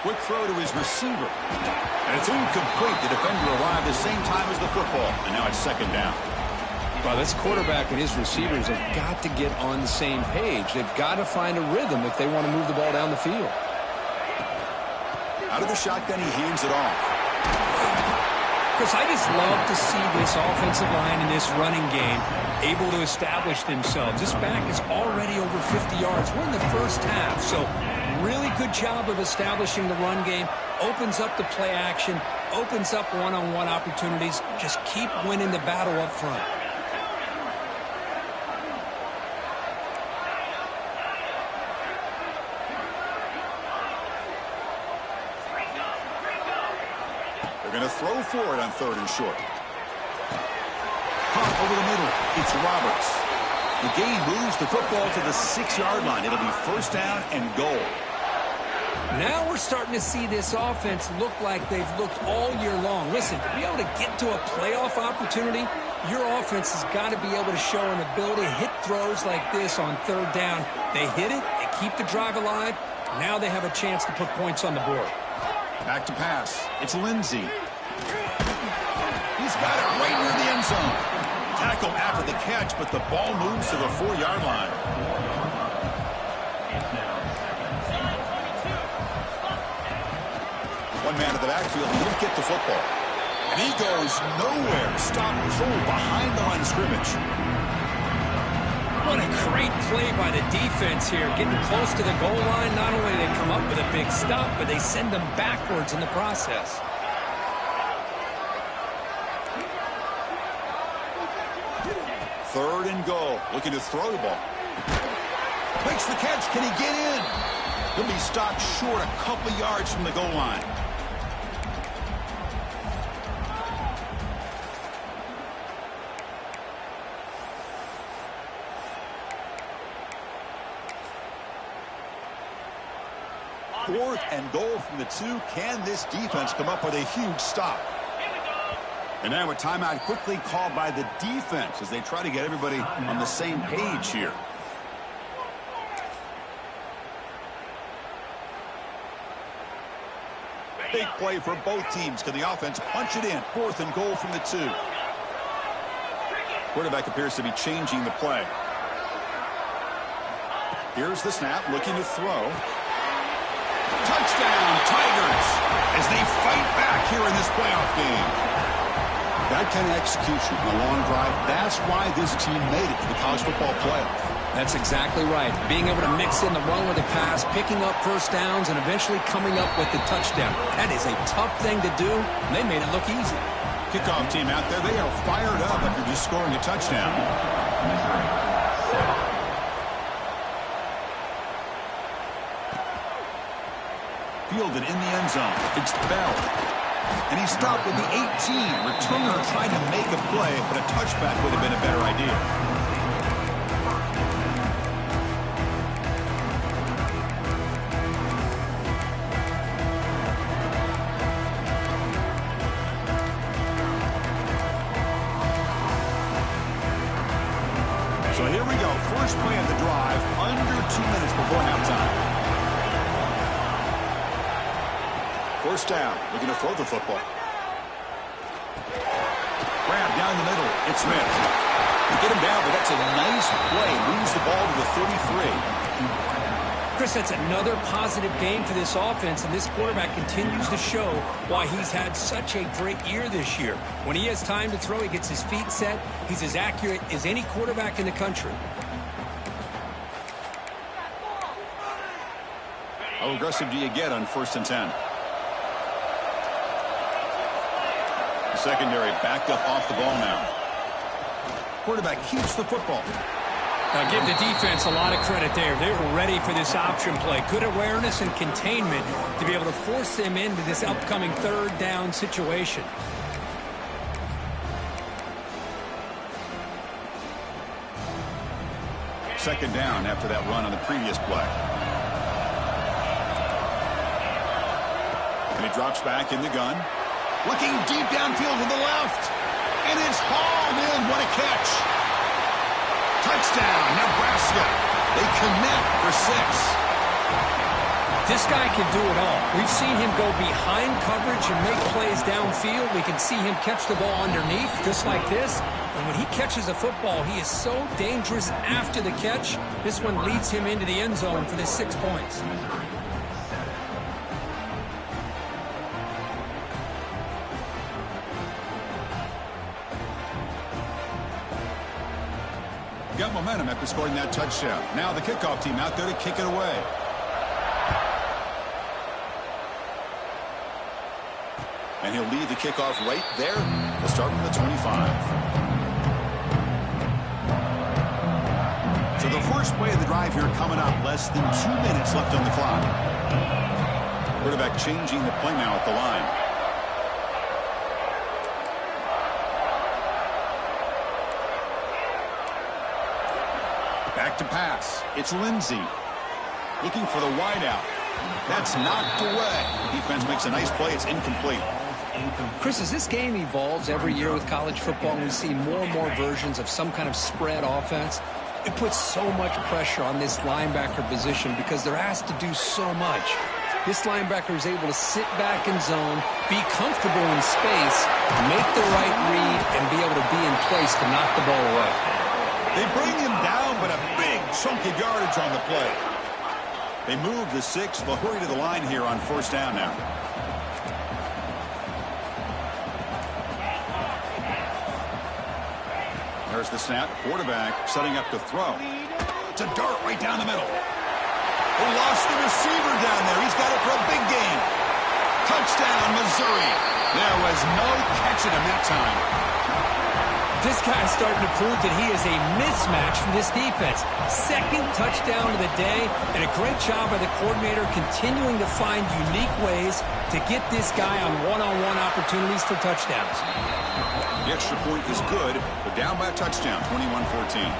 Quick throw to his receiver. And it's incomplete. The defender arrived the same time as the football. And now it's 2nd down.
Well, this quarterback and his receivers have got to get on the same page. They've got to find a rhythm if they want to move the ball down the field.
Out of the shotgun, he hands it off.
Chris, I just love to see this offensive line and this running game able to establish themselves. This back is already over 50 yards. We're in the first half, so really good job of establishing the run game. Opens up the play action, opens up one-on-one opportunities. Just keep winning the battle up front.
They're going to throw for it on 3rd and short. Pop over the middle. It's Roberts. The game moves the football to the 6-yard line. It'll be first down and goal.
Now we're starting to see this offense look like they've looked all year long. Listen, to be able to get to a playoff opportunity, your offense has got to be able to show an ability to hit throws like this on 3rd down. They hit it, they keep the drive alive. Now they have a chance to put points on the board.
Back to pass. It's Lindsey. He's got it right near the end zone. Tackle after the catch, but the ball moves to the 4-yard line. One man at the backfield, he won't get the football. And he goes nowhere. Stop control behind the line of scrimmage.
What a great play by the defense here. Getting close to the goal line, not only do they come up with a big stop, but they send them backwards in the process.
Third and goal. Looking to throw the ball. Makes the catch. Can he get in? He'll be stopped short a couple yards from the goal line. Fourth and goal from the 2. Can this defense come up with a huge stop? And now a timeout quickly called by the defense as they try to get everybody on the same page here. Big play for both teams. Can the offense punch it in? 4th and goal from the 2. Quarterback appears to be changing the play. Here's the snap, looking to throw. Touchdown, Tigers, as they fight back here in this playoff game. That kind of execution on a long drive, that's why this team made it to the college football playoff.
That's exactly right. Being able to mix in the run with the pass, picking up first downs, and eventually coming up with the touchdown. That is a tough thing to do, and they made it look easy.
Kickoff team out there, they are fired up after just scoring a touchdown. Fielded in the end zone. It's Bell. And he stopped with the 18. Returner trying to make a play, but a touchback would have been a better idea. So here we go. First play of the drive, under 2 minutes before halftime. First down, looking to throw the football. Grab down the middle, it's Smith. They get him down, but that's a nice play. Moves the ball to the 33.
Chris, that's another positive game for this offense, and this quarterback continues to show why he's had such a great year this year. When he has time to throw, he gets his feet set. He's as accurate as any quarterback in the country.
How aggressive do you get on 1st and 10? The secondary backed up off the ball now. Quarterback keeps the football.
Now give the defense a lot of credit there. They were ready for this option play. Good awareness and containment to be able to force them into this upcoming 3rd down situation.
Second down after that run on the previous play. And he drops back in the gun. Looking deep downfield to the left. And it's hauled in. What a catch. Touchdown, Nebraska. They connect for 6.
This guy can do it all. We've seen him go behind coverage and make plays downfield. We can see him catch the ball underneath just like this. And when he catches a football, he is so dangerous after the catch. This one leads him into the end zone for this 6 points.
Got momentum after scoring that touchdown. Now the kickoff team out there to kick it away. And he'll lead the kickoff right there. He'll start from the 25. So the first play of the drive here coming up. Less than 2 minutes left on the clock. Quarterback changing the play now at the line. Back to pass. It's Lindsey. Looking for the wideout. That's knocked away. Defense makes a nice play. It's incomplete.
Chris, as this game evolves every year with college football, and we see more and more versions of some kind of spread offense, it puts so much pressure on this linebacker position because they're asked to do so much. This linebacker is able to sit back in zone, be comfortable in space, make the right read, and be able to be in place to knock the ball away.
They bring him down, but a big chunk of yardage on the play. They move the 6. They'll hurry to the line here on 1st down now. There's the snap. Quarterback setting up to throw. It's a dart right down the middle. They lost the receiver down there. He's got it for a big gain. Touchdown, Missouri. There was no catching him that time.
This guy's starting to prove that he is a mismatch for this defense. 2nd touchdown of the day, and a great job by the coordinator continuing to find unique ways to get this guy on one-on-one opportunities for touchdowns.
The extra point is good, but down by a touchdown, 21-14.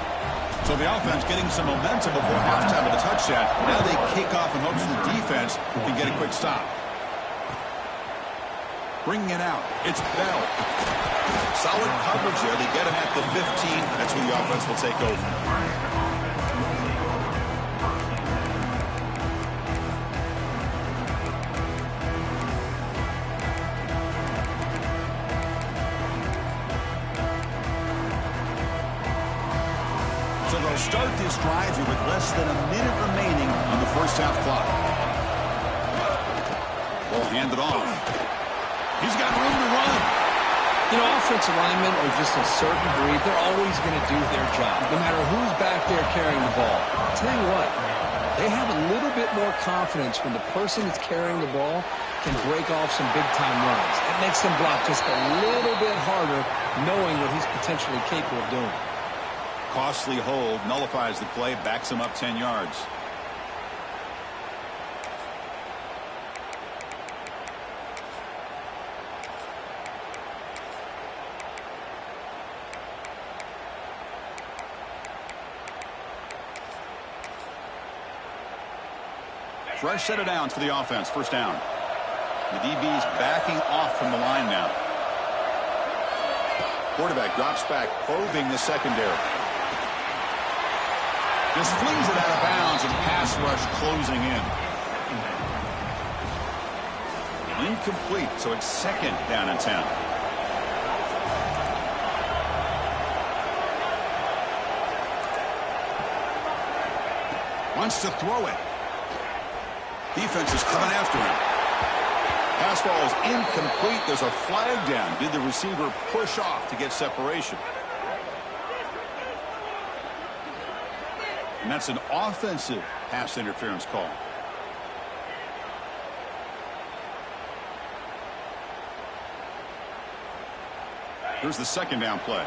So the offense getting some momentum before halftime with a touchdown. Now they kick off in hopes the defense can get a quick stop. Bringing it out, it's Bell. Solid coverage there. They get him at the 15. That's who the offense will take over. So they'll start this drive here with less than a minute remaining on the 1st half clock. Ball handed off. He's got room to run.
You know, offensive linemen are just a certain breed. They're always going to do their job, no matter who's back there carrying the ball. I'll tell you what, they have a little bit more confidence when the person that's carrying the ball can break off some big-time runs. It makes them block just a little bit harder, knowing what he's potentially capable of doing.
Costly hold, nullifies the play, backs him up 10 yards. Fresh set of downs for the offense. 1st down. The DB's backing off from the line now. Quarterback drops back, probing the secondary. Just flings it out of bounds and pass rush closing in. Incomplete, so it's 2nd down and 10. Wants to throw it. Defense is coming after him. Pass ball is incomplete. There's a flag down. Did the receiver push off to get separation? And that's an offensive pass interference call. Here's the second down play.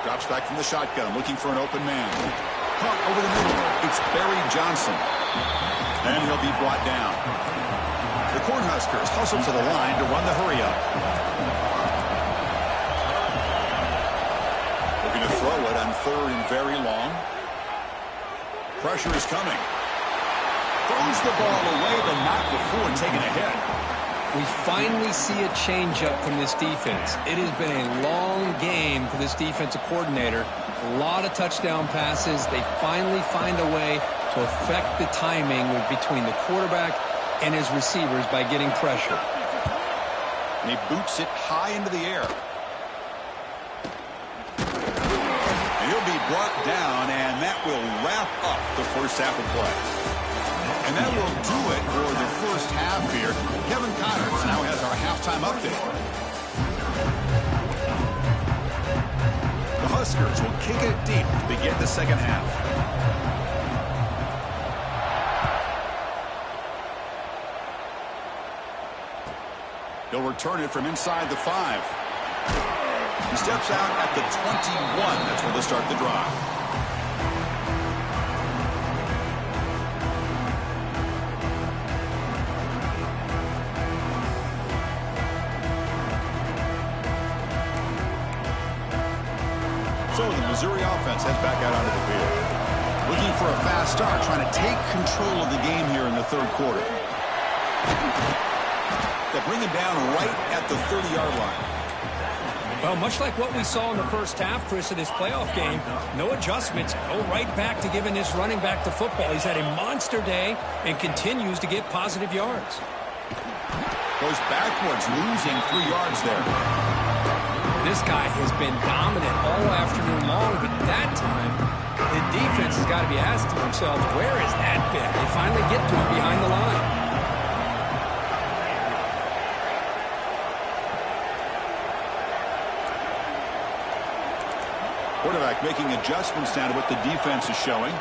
Drops back from the shotgun, looking for an open man. Caught over the middle. It's Barry Johnson. And he'll be brought down. The Cornhuskers hustle to the line to run the hurry up. They're going to throw it on third and very long. Pressure is coming. Throws the ball away, but not before taking a hit.
We finally see a changeup from this defense. It has been a long game for this defensive coordinator. A lot of touchdown passes. They finally find a way to affect the timing between the quarterback and his receivers by getting pressure.
And he boots it high into the air. And he'll be brought down, and that will wrap up the first half of play. And that will do it for the first half here. Kevin Connors now has our halftime update. The Huskers will kick it deep to begin the second half. He'll return it from inside the 5. He steps out at the 21. That's where they'll start the drive. So the Missouri offense heads back out onto the field. Looking for a fast start, trying to take control of the game here in the third quarter. They bring him down right at the 30-yard line.
Well, much like what we saw in the first half, Chris, of this playoff game, no adjustments. Go right back to giving this running back the football. He's had a monster day and continues to get positive yards.
Goes backwards, losing 3 yards there.
This guy has been dominant all afternoon long, but that time, the defense has got to be asking themselves, where has that been? They finally get to him behind the line.
Quarterback making adjustments down to what the defense is showing.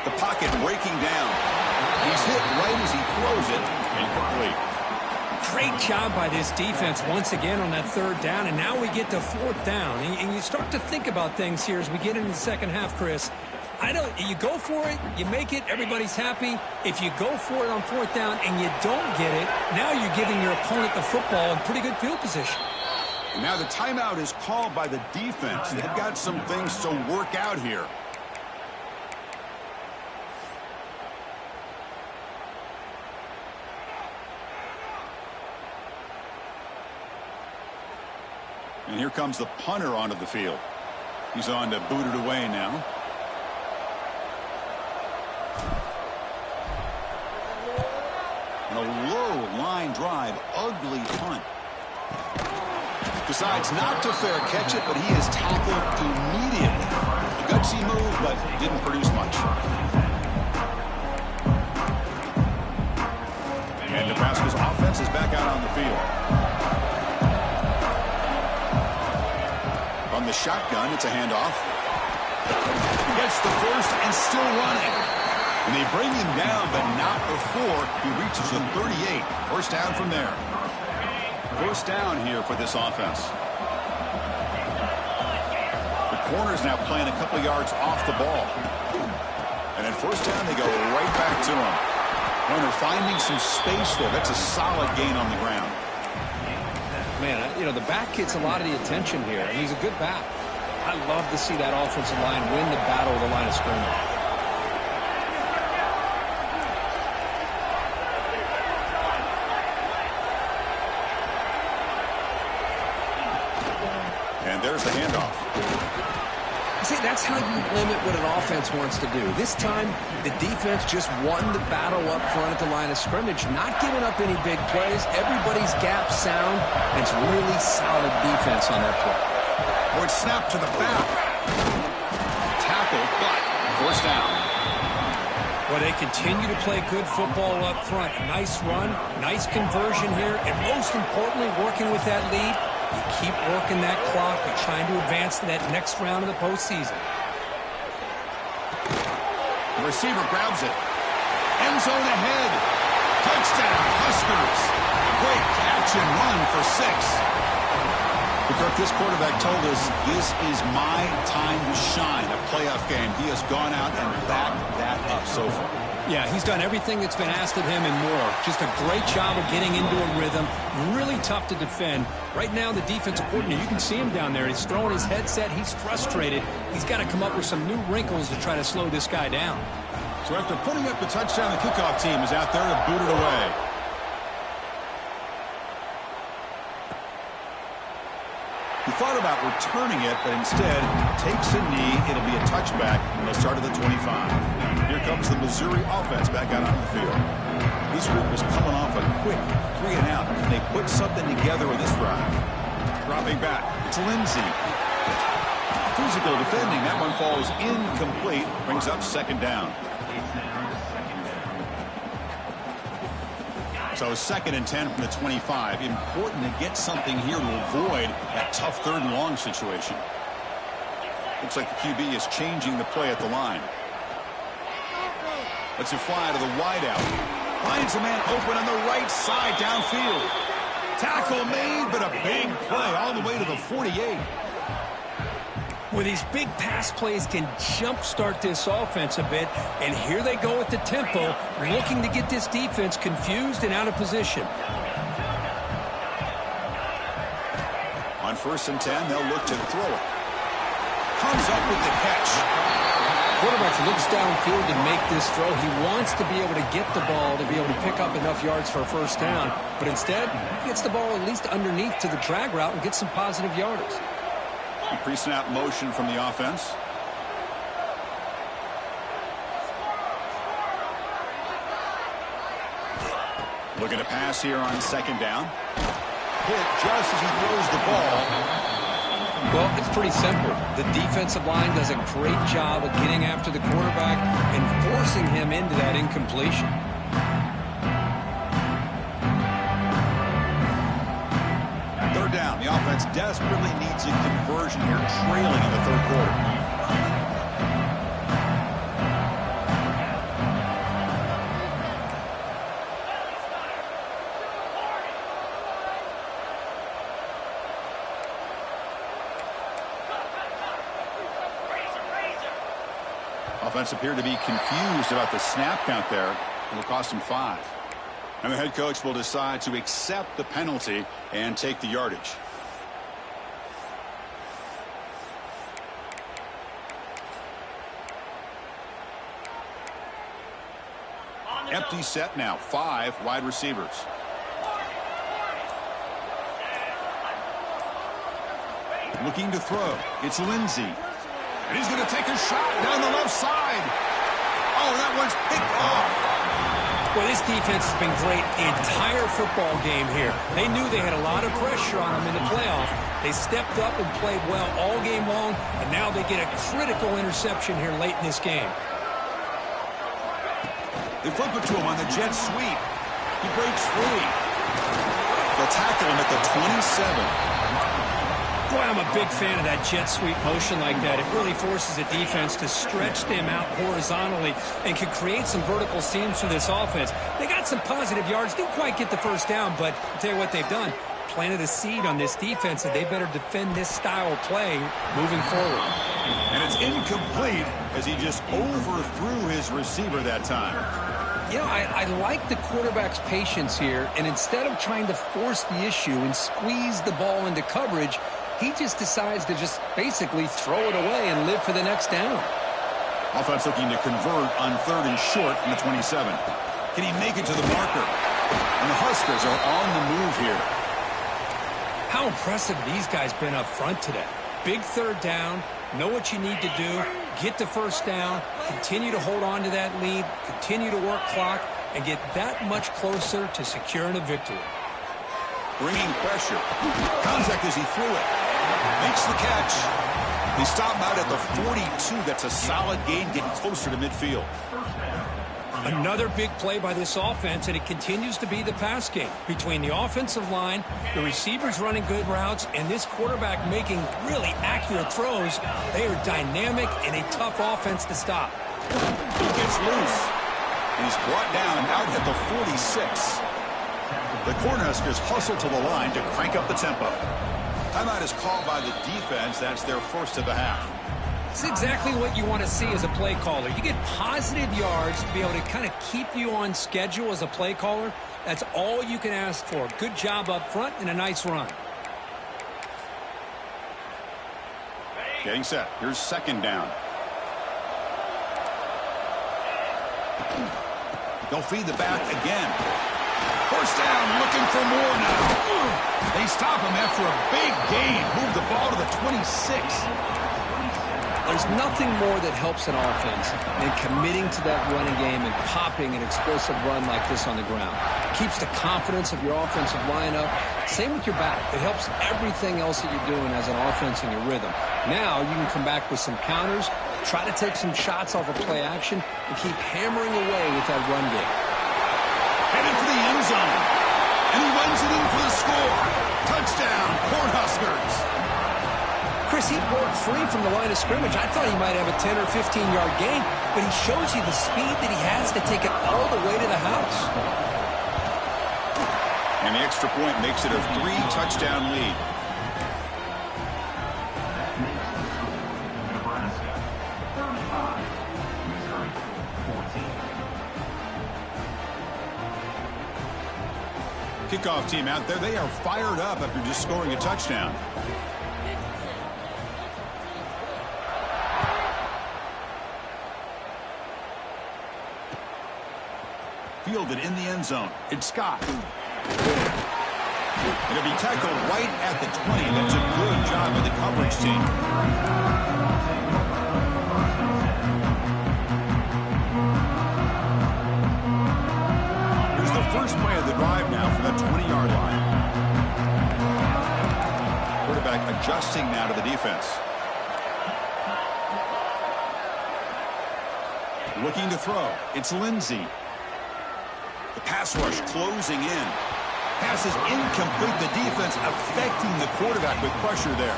The pocket breaking down. He's hit right as he throws it. Incomplete.
Great job by this defense once again on that third down, and now we get to fourth down. And you start to think about things here as we get into the second half, Chris. You go for it, you make it, everybody's happy. If you go for it on fourth down and you don't get it, now you're giving your opponent the football in pretty good field position.
And now the timeout is called by the defense. They've got some things to work out here. And here comes the punter onto the field. He's on to boot it away now. And a low line drive, ugly punt. Decides not to fair catch it, but he is tackled immediately. A gutsy move, but didn't produce much. And Nebraska's offense is back out on the field. On the shotgun, it's a handoff. Gets the first and still running. And they bring him down, but not before he reaches the 38. First down from there. First down here for this offense. The corner's now playing a couple yards off the ball. And at first down, they go right back to him. When they're finding some space there, that's a solid gain on the ground.
Man, the back gets a lot of the attention here. And he's a good back. I love to see that offensive line win the battle of the line of scrimmage.
And there's the handoff.
See, that's how you limit what an offense wants to do. This time, the defense just won the battle up front at the line of scrimmage, not giving up any big plays. Everybody's gap sound, and it's really solid defense on that play.
Or it's snapped to the back. Tackle, but first down.
Well, they continue to play good football up front. Nice run, nice conversion here, and most importantly, working with that lead. You keep working that clock. You're trying to advance to that next round of the postseason.
The receiver grabs it. End zone ahead. Touchdown, Huskers. Great catch and run for 6. Kirk, this quarterback told us this is my time to shine, a playoff game. He has gone out and backed that up so far.
Yeah, he's done everything that's been asked of him and more. Just a great job of getting into a rhythm. Really tough to defend. Right now, the defensive coordinator, you can see him down there. He's throwing his headset. He's frustrated. He's got to come up with some new wrinkles to try to slow this guy down.
So after putting up the touchdown, the kickoff team is out there to boot it away. He thought about returning it, but instead takes a knee. It'll be a touchback. They'll start at the 25. Here comes the Missouri offense back out on the field. This group is coming off a quick 3-and-out. Can they put something together with this drive? Dropping back. It's Lindsey. Physical defending. That one falls incomplete. Brings up second down. So 2nd and 10 from the 25. Important to get something here to avoid that tough 3rd and long situation. Looks like the QB is changing the play at the line. Lets it fly to the wideout. Finds a man open on the right side downfield. Tackle made, but a big play all the way to the 48.
Well, these big pass plays can jumpstart this offense a bit, and here they go at the tempo, looking to get this defense confused and out of position.
On 1st and 10, they'll look to throw it. Comes up with the catch.
Quarterback looks downfield to make this throw. He wants to be able to get the ball to be able to pick up enough yards for a first down, but instead, he gets the ball at least underneath to the drag route and gets some positive yards.
Pre-snap motion from the offense. Looking to pass here on 2nd down. Hit just as he throws the ball.
Well, it's pretty simple. The defensive line does a great job of getting after the quarterback and forcing him into that incompletion.
Down. The offense desperately needs a conversion here, trailing in the 3rd quarter. Offense appeared to be confused about the snap count there. It'll cost him 5. And the head coach will decide to accept the penalty and take the yardage. Empty set now. 5 wide receivers. Looking to throw. It's Lindsey. And he's going to take a shot down the left side. Oh, that one's picked off.
Well, this defense has been great the entire football game here. They knew they had a lot of pressure on them in the playoff. They stepped up and played well all game long, and now they get a critical interception here late in this game.
They flip it to him on the jet sweep. He breaks free. They'll tackle him at the 27.
Boy, I'm a big fan of that jet sweep motion like that. It really forces a defense to stretch them out horizontally and can create some vertical seams for this offense. They got some positive yards. Didn't quite get the first down, but I'll tell you what they've done. Planted a seed on this defense, and they better defend this style of play moving forward.
And it's incomplete as he just overthrew his receiver that time.
You know, I like the quarterback's patience here, and instead of trying to force the issue and squeeze the ball into coverage, he just decides to just basically throw it away and live for the next down.
Offense looking to convert on 3rd and short from the 27. Can he make it to the marker? And the Huskers are on the move here.
How impressive these guys been up front today. Big 3rd down, Know what you need to do. Get the first down. Continue to hold on to that lead. Continue to work clock and get that much closer to securing a victory.
Bringing pressure. Contact as he threw it. Makes the catch. They stop him out at the 42. That's a solid gain, getting closer to midfield.
Another big play by this offense, and it continues to be the pass game. Between the offensive line, the receivers running good routes, and this quarterback making really accurate throws, they are dynamic and a tough offense to stop.
He gets loose. And he's brought down out at the 46. The Cornhuskers hustle to the line to crank up the tempo. Timeout is called by the defense. That's their first of the half.
It's exactly what you want to see as a play caller. You get positive yards to be able to kind of keep you on schedule as a play caller. That's all you can ask for. Good job up front and a nice run.
Getting set. Here's second down. They'll feed the back again. First down, looking for more now. They stop him after a big gain. Move the ball to the 26.
There's nothing more that helps an offense than committing to that running game and popping an explosive run like this on the ground. It keeps the confidence of your offensive lineup. Same with your back. It helps everything else that you're doing as an offense in your rhythm. Now you can come back with some counters, try to take some shots off of play action, and keep hammering away with that run game.
Headed for the end zone. And he runs it in for the score. Touchdown, Cornhuskers.
Chris, he broke free from the line of scrimmage. I thought he might have a 10 or 15-yard gain, but he shows you the speed that he has to take it all the way to the house.
And the extra point makes it a 3-touchdown lead.
Nebraska 35, Missouri 14.
Kickoff team out there. They are fired up after just scoring a touchdown. Fielded in the end zone. It's Scott. It'll be tackled right at the 20. That's a good job by the coverage team. Here's the first play of the drive now from the 20-yard line. Quarterback adjusting now to the defense. Looking to throw. It's Lindsey. The pass rush closing in. Pass is incomplete. The defense affecting the quarterback with pressure there.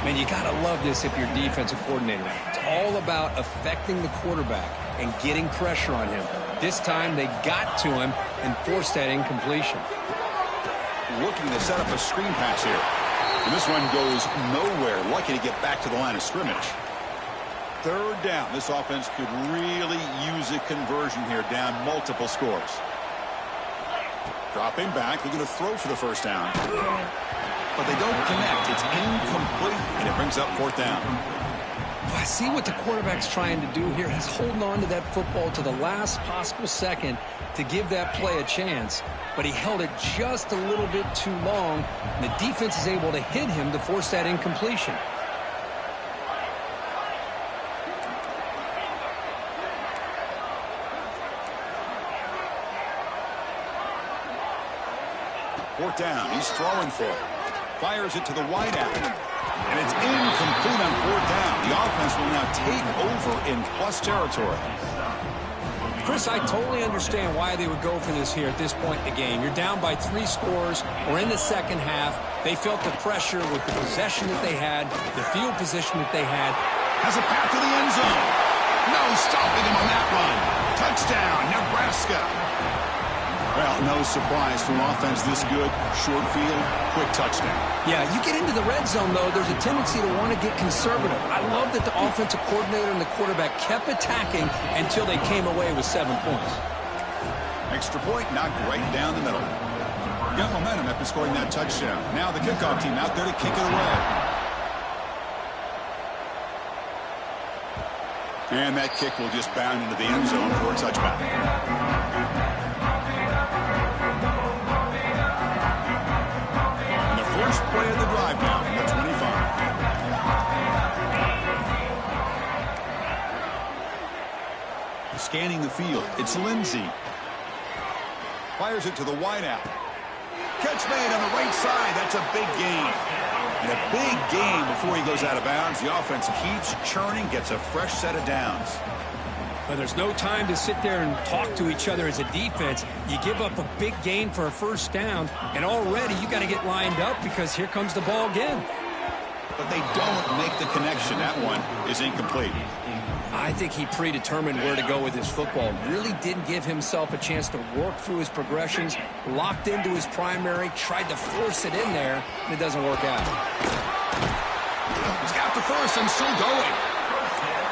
Man, you got to love this if you're defensive coordinator. It's all about affecting the quarterback and getting pressure on him. This time they got to him and forced that incompletion.
Looking to set up a screen pass here. And this one goes nowhere. Lucky to get back to the line of scrimmage. Third down. This offense could really use a conversion here, down multiple scores. Dropping back. They're going to throw for the first down. But they don't connect. It's incomplete, and it brings up fourth down.
I see what the quarterback's trying to do here. He's holding on to that football to the last possible second to give that play a chance. But he held it just a little bit too long, and the defense is able to hit him to force that incompletion.
Fourth down. He's throwing for it. Fires it to the wide out. And it's incomplete on fourth down. The offense will now take over in plus territory.
Chris, I totally understand why they would go for this here at this point in the game. You're down by 3 scores. We're in the second half. They felt the pressure with the possession that they had, the field position that they had.
Has a path to the end zone. No stopping him on that run. Touchdown, Nebraska. Well, no surprise from offense this good. Short field, quick touchdown.
Yeah, you get into the red zone, though, there's a tendency to want to get conservative. I love that the offensive coordinator and the quarterback kept attacking until they came away with 7 points.
Extra point knocked right down the middle. Got momentum after scoring that touchdown. Now the kickoff team out there to kick it away. And that kick will just bound into the end zone for a touchback. And the first play of the drive now from the 25. scanning the field. It's Lindsey. Fires it to the wideout. Catch made on the right side. That's a big gain. And a big gain before he goes out of bounds. The offense keeps churning, gets a fresh set of downs.
Well, there's no time to sit there and talk to each other as a defense. You give up a big gain for a first down, and already you got to get lined up because here comes the ball again.
But they don't make the connection. That one is incomplete.
I think he predetermined where to go with his football. Really didn't give himself a chance to work through his progressions, locked into his primary, tried to force it in there, and it doesn't work out.
He's got the first and still going.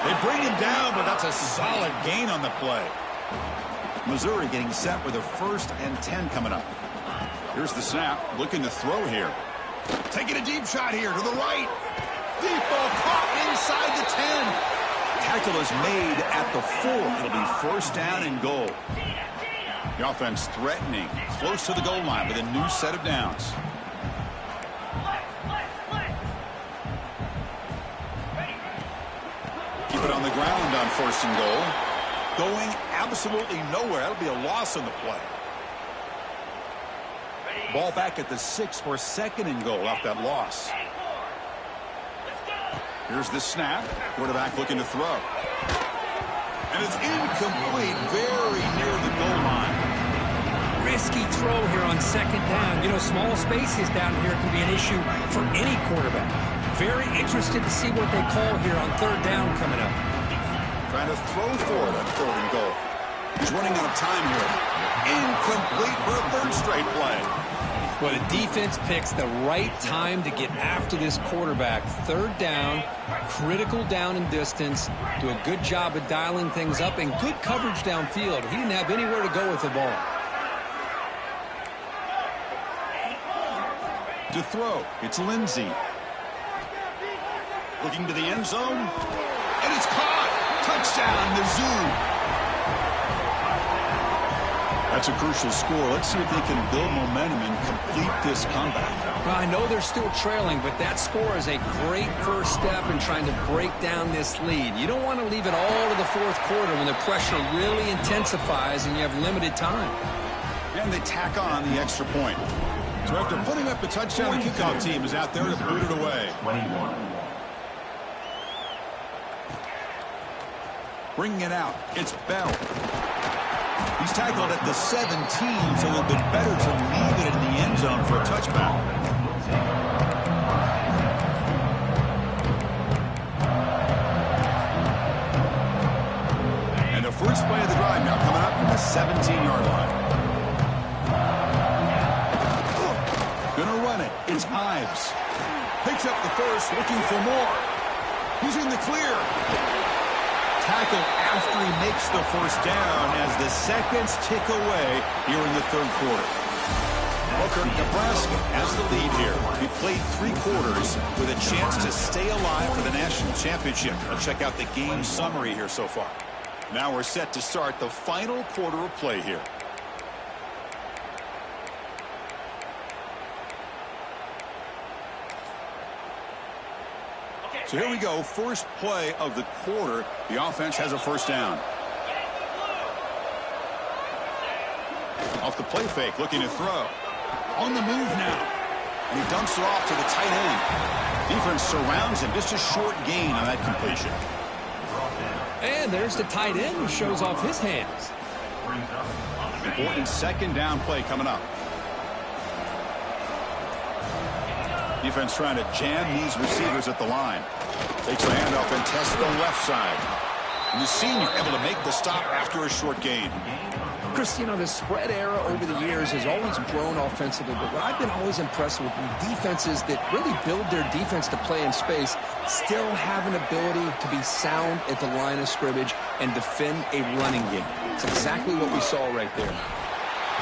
They bring him down, but that's a solid gain on the play. Missouri getting set with a 1st and 10 coming up. Here's the snap, looking to throw here. Taking a deep shot here to the right. Deep ball caught inside the 10. Tackle is made at the 4. It'll be 1st down and goal. The offense threatening, close to the goal line with a new set of downs. Keep it on the ground on 1st and goal. Going absolutely nowhere. That'll be a loss on the play. Ball back at the 6 for 2nd and goal off that loss. Here's the snap. Quarterback looking to throw. And it's incomplete, very near the goal line.
Risky throw here on 2nd down. You know, small spaces down here can be an issue for any quarterback. Very interested to see what they call here on 3rd down coming up.
Trying to throw for it on 3rd and goal. He's running out of time here. Incomplete for a 3rd straight play.
Well, the defense picks the right time to get after this quarterback. 3rd down, critical down and distance. Do a good job of dialing things up and good coverage downfield. He didn't have anywhere to go with the ball.
To throw, it's Lindsey. Looking to the end zone. And it's caught. Touchdown, Mizzou. That's a crucial score. Let's see if they can build momentum and complete this comeback.
Well, I know they're still trailing, but that score is a great first step in trying to break down this lead. You don't want to leave it all to the 4th quarter when the pressure really intensifies and you have limited time.
And they tack on the extra point. So after putting up the touchdown, the kickoff team is out there to boot it away.
21.
Bringing it out, it's Bell. He's tackled at the 17, so it would have been better to leave it in the end zone for a touchback. And the first play of the drive now coming up from the 17-yard line. Gonna run it. It's Ives. Picks up the first, looking for more. He's in the clear. Tackle after he makes the first down as the seconds tick away here in the 3rd quarter. Booker, Nebraska has the lead here. He played 3 quarters with a chance to stay alive for the national championship. Let's check out the game summary here so far. Now we're set to start the final quarter of play here. So here we go, first play of the quarter. The offense has a first down. Off the play fake, looking to throw. On the move now. And he dumps it off to the tight end. Defense surrounds him, just a short gain on that completion.
And there's the tight end who shows off his hands.
Important 2nd down play coming up. Defense trying to jam these receivers at the line. Takes the handoff and tests the left side. And the senior able to make the stop after a short gain.
Chris, you know, the spread era over the years has always grown offensively, but what I've been always impressed with defenses that really build their defense to play in space still have an ability to be sound at the line of scrimmage and defend a running game. It's exactly what we saw right there.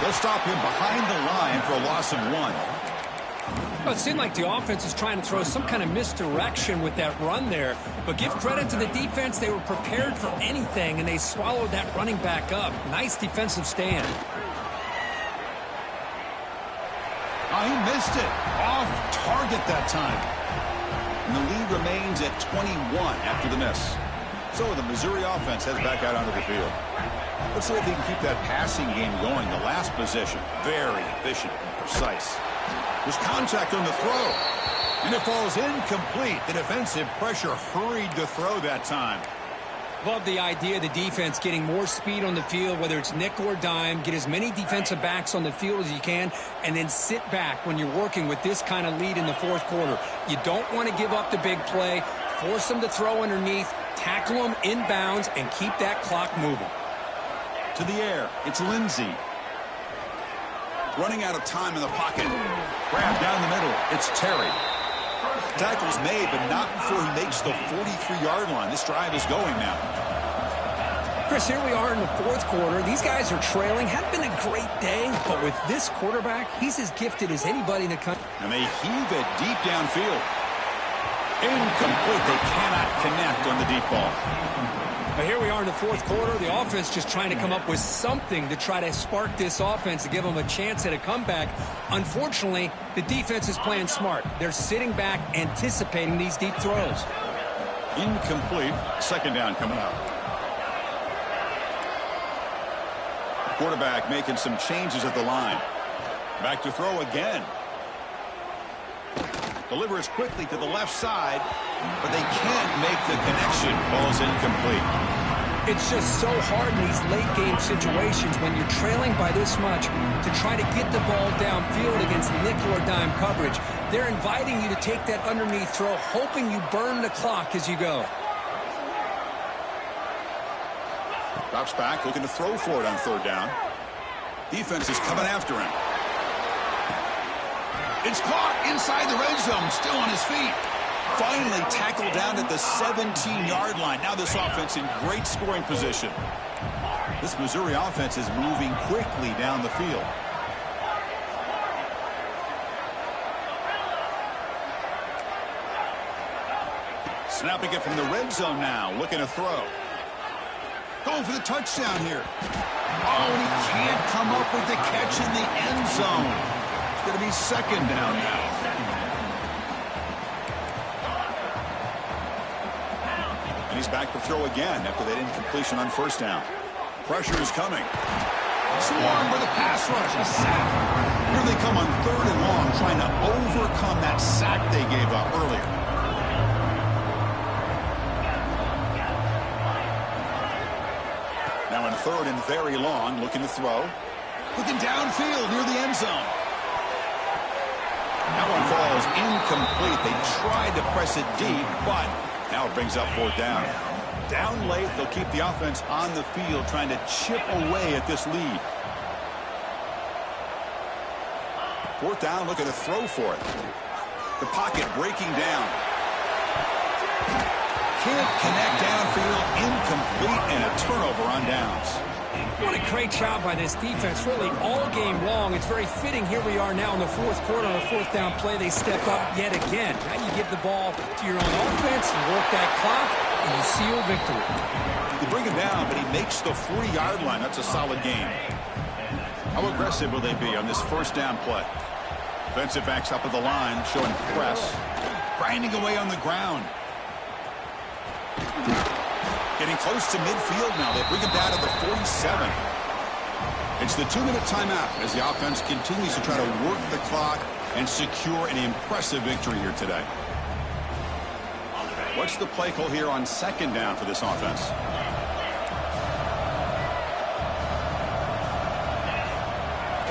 They'll stop him behind the line for a loss of 1.
Well, it seemed like the offense was trying to throw some kind of misdirection with that run there. But give credit to the defense. They were prepared for anything, and they swallowed that running back up. Nice defensive stand.
Oh, he missed it. Off target that time. And the lead remains at 21 after the miss. So the Missouri offense heads back out onto the field. Let's see if he can keep that passing game going. The last possession, very efficient and precise. There's contact on the throw. And it falls incomplete. The defensive pressure hurried the throw that time.
Love the idea of the defense getting more speed on the field, whether it's nickel or dime. Get as many defensive backs on the field as you can, and then sit back when you're working with this kind of lead in the fourth quarter. You don't want to give up the big play. Force them to throw underneath, tackle them inbounds, and keep that clock moving.
To the air, it's Lindsey. Running out of time in the pocket. Grab down the middle, it's Terry. Tackle's made, but not before he makes the 43-yard line. This drive is going now.
Chris, here we are in the fourth quarter. These guys are trailing. Hadn't been a great day, but with this quarterback, he's as gifted as anybody in the country.
And they heave it deep downfield. Incomplete. They cannot connect on the deep ball.
But here we are in the fourth quarter. The offense just trying to come up with something to try to spark this offense to give them a chance at a comeback. Unfortunately, the defense is playing smart. They're sitting back, anticipating these deep throws.
Incomplete. Second down coming up. Quarterback making some changes at the line. Back to throw again. Delivers quickly to the left side, but they can't make the connection. Ball's incomplete.
It's just so hard in these late-game situations when you're trailing by this much to try to get the ball downfield against nickel or dime coverage. They're inviting you to take that underneath throw, hoping you burn the clock as you go.
Drops back, looking to throw for it on third down. Defense is coming after him. It's caught inside the red zone, still on his feet. Finally tackled down at the 17-yard line. Now this offense in great scoring position. This Missouri offense is moving quickly down the field. Snapping it from the red zone now, looking to throw. Going for the touchdown here. Oh, and he can't come up with the catch in the end zone. It's going to be second down now. And he's back to throw again after that incompletion on first down. Pressure is coming. Swarm with a pass rush, a sack. Here they come on third and long, trying to overcome that sack they gave up earlier. Now in third and very long, looking to throw. Looking downfield near the end zone. That one falls incomplete. They tried to press it deep, but now it brings up fourth down. Down late, they'll keep the offense on the field trying to chip away at this lead. Fourth down, looking to throw for it. The pocket breaking down. Can't connect downfield, incomplete, and a turnover on downs.
What a great job by this defense, really all game long. It's very fitting. Here we are now in the fourth quarter on a fourth down play. They step up yet again. Now you give the ball to your own offense, you work that clock, and you seal victory.
You bring him down, but he makes the 40-yard line. That's a solid game. How aggressive will they be on this first down play? Defensive backs up at the line, showing press. Grinding away on the ground. Getting close to midfield now. They bring him down to the 47. It's the 2-minute timeout as the offense continues to try to work the clock and secure an impressive victory here today. What's the play call here on second down for this offense?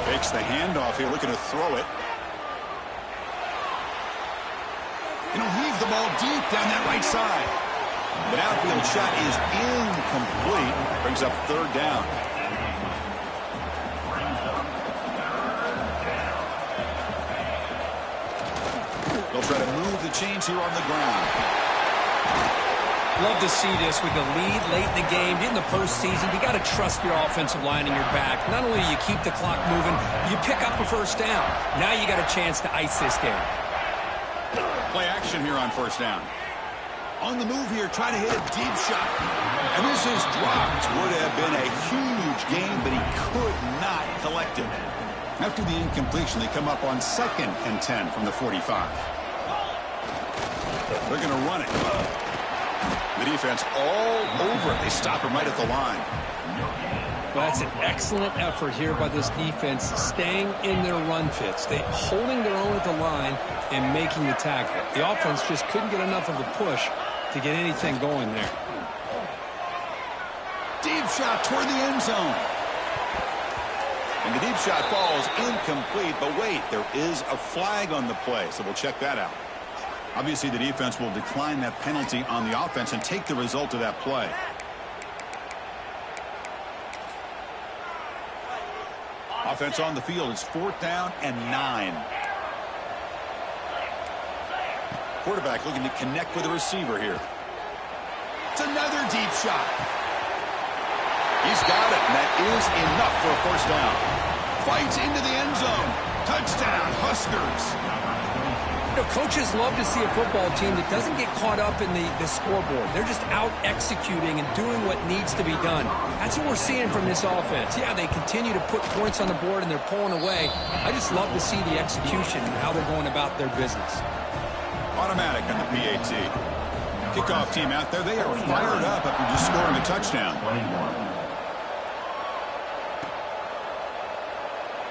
Fakes the handoff here, looking to throw it. And he'll heave the ball deep down that right side. The outfield shot is incomplete. Brings up third down. They'll try to move the chains here on the ground.
Love to see this with a lead late in the game. In the postseason, you got to trust your offensive line in your back. Not only do you keep the clock moving, you pick up a first down. Now you got a chance to ice this game.
Play action here on first down. On the move here, trying to hit a deep shot. And this is dropped. Would have been a huge gain, but he could not collect it. After the incompletion, they come up on 2nd and 10 from the 45. They're going to run it. The defense all over it. They stop him right at the line.
Well, that's an excellent effort here by this defense, staying in their run fits. They holding their own at the line and making the tackle. The offense just couldn't get enough of a push to get anything going there.
Deep shot toward the end zone. And the deep shot falls incomplete. But wait, there is a flag on the play, so we'll check that out. Obviously, the defense will decline that penalty on the offense and take the result of that play. Offense on the field is 4th down and 9. Quarterback looking to connect with the receiver here. It's another deep shot. He's got it, and that is enough for a 1st down. Fights into the end zone. Touchdown, Huskers.
You know, coaches love to see a football team that doesn't get caught up in the scoreboard. They're just out executing and doing what needs to be done. That's what we're seeing from this offense. Yeah, they continue to put points on the board and they're pulling away. I just love to see the execution and how they're going about their business.
Automatic on the PAT. Kickoff team out there. They are fired up after just scoring a touchdown.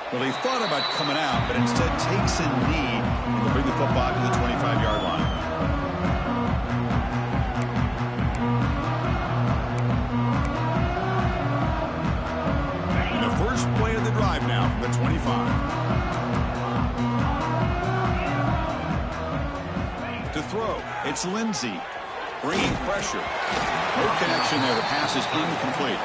Well, he thought about coming out, but instead takes a knee and will bring the football to the 25-yard line. And the first play of the drive now from the 25. To throw, it's Lindsey. Bringing pressure. No connection there. The pass is incomplete.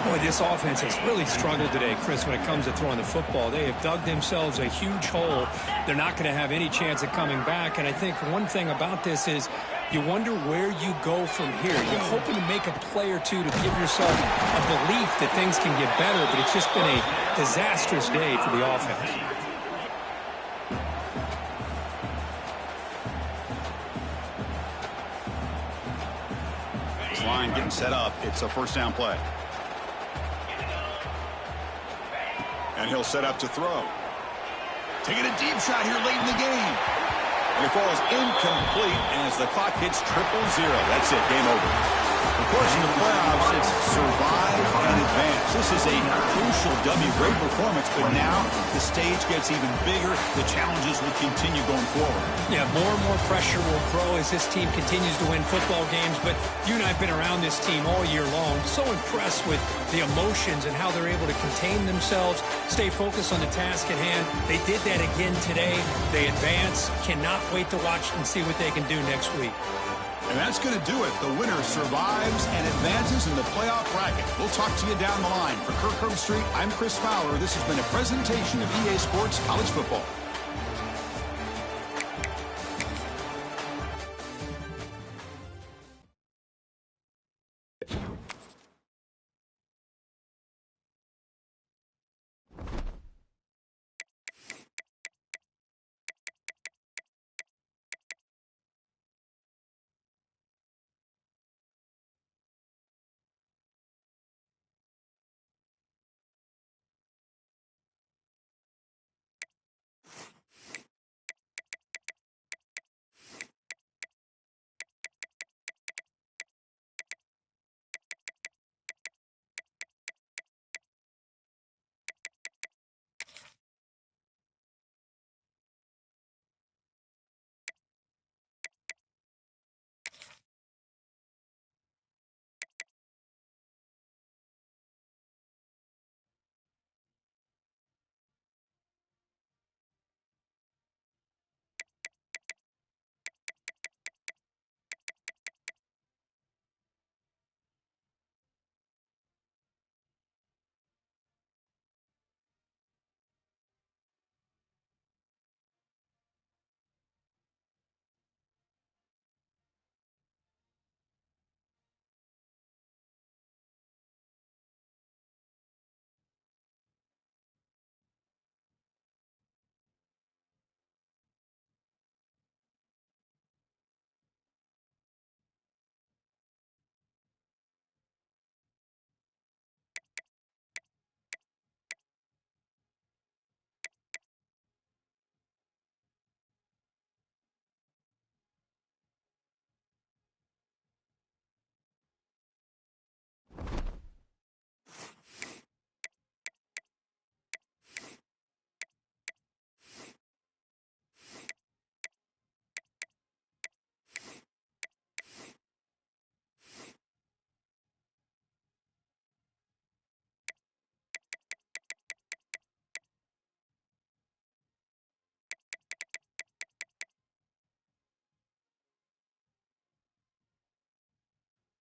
Boy, this offense has really struggled today, Chris, when it comes to throwing the football. They have dug themselves a huge hole. They're not going to have any chance of coming back. And I think one thing about this is you wonder where you go from here. You're hoping to make a play or two to give yourself a belief that things can get better, but it's just been a disastrous day for the offense.
This line getting set up. It's a 1st down play. And he'll set up to throw. Taking a deep shot here late in the game. And it falls incomplete as the clock hits 000. That's it. Game over. Of course, in the playoffs, it's survive and advance. This is a crucial W. Great performance, but now the stage gets even bigger. The challenges will continue going forward.
Yeah, more and more pressure will grow as this team continues to win football games. But you and I have been around this team all year long. So impressed with the emotions and how they're able to contain themselves, stay focused on the task at hand. They did that again today. They advance. Cannot wait to watch and see what they can do next week.
And that's going to do it. The winner survives and advances in the playoff bracket. We'll talk to you down the line. For Kirk Herbstreit, I'm Chris Fowler. This has been a presentation of EA Sports College Football.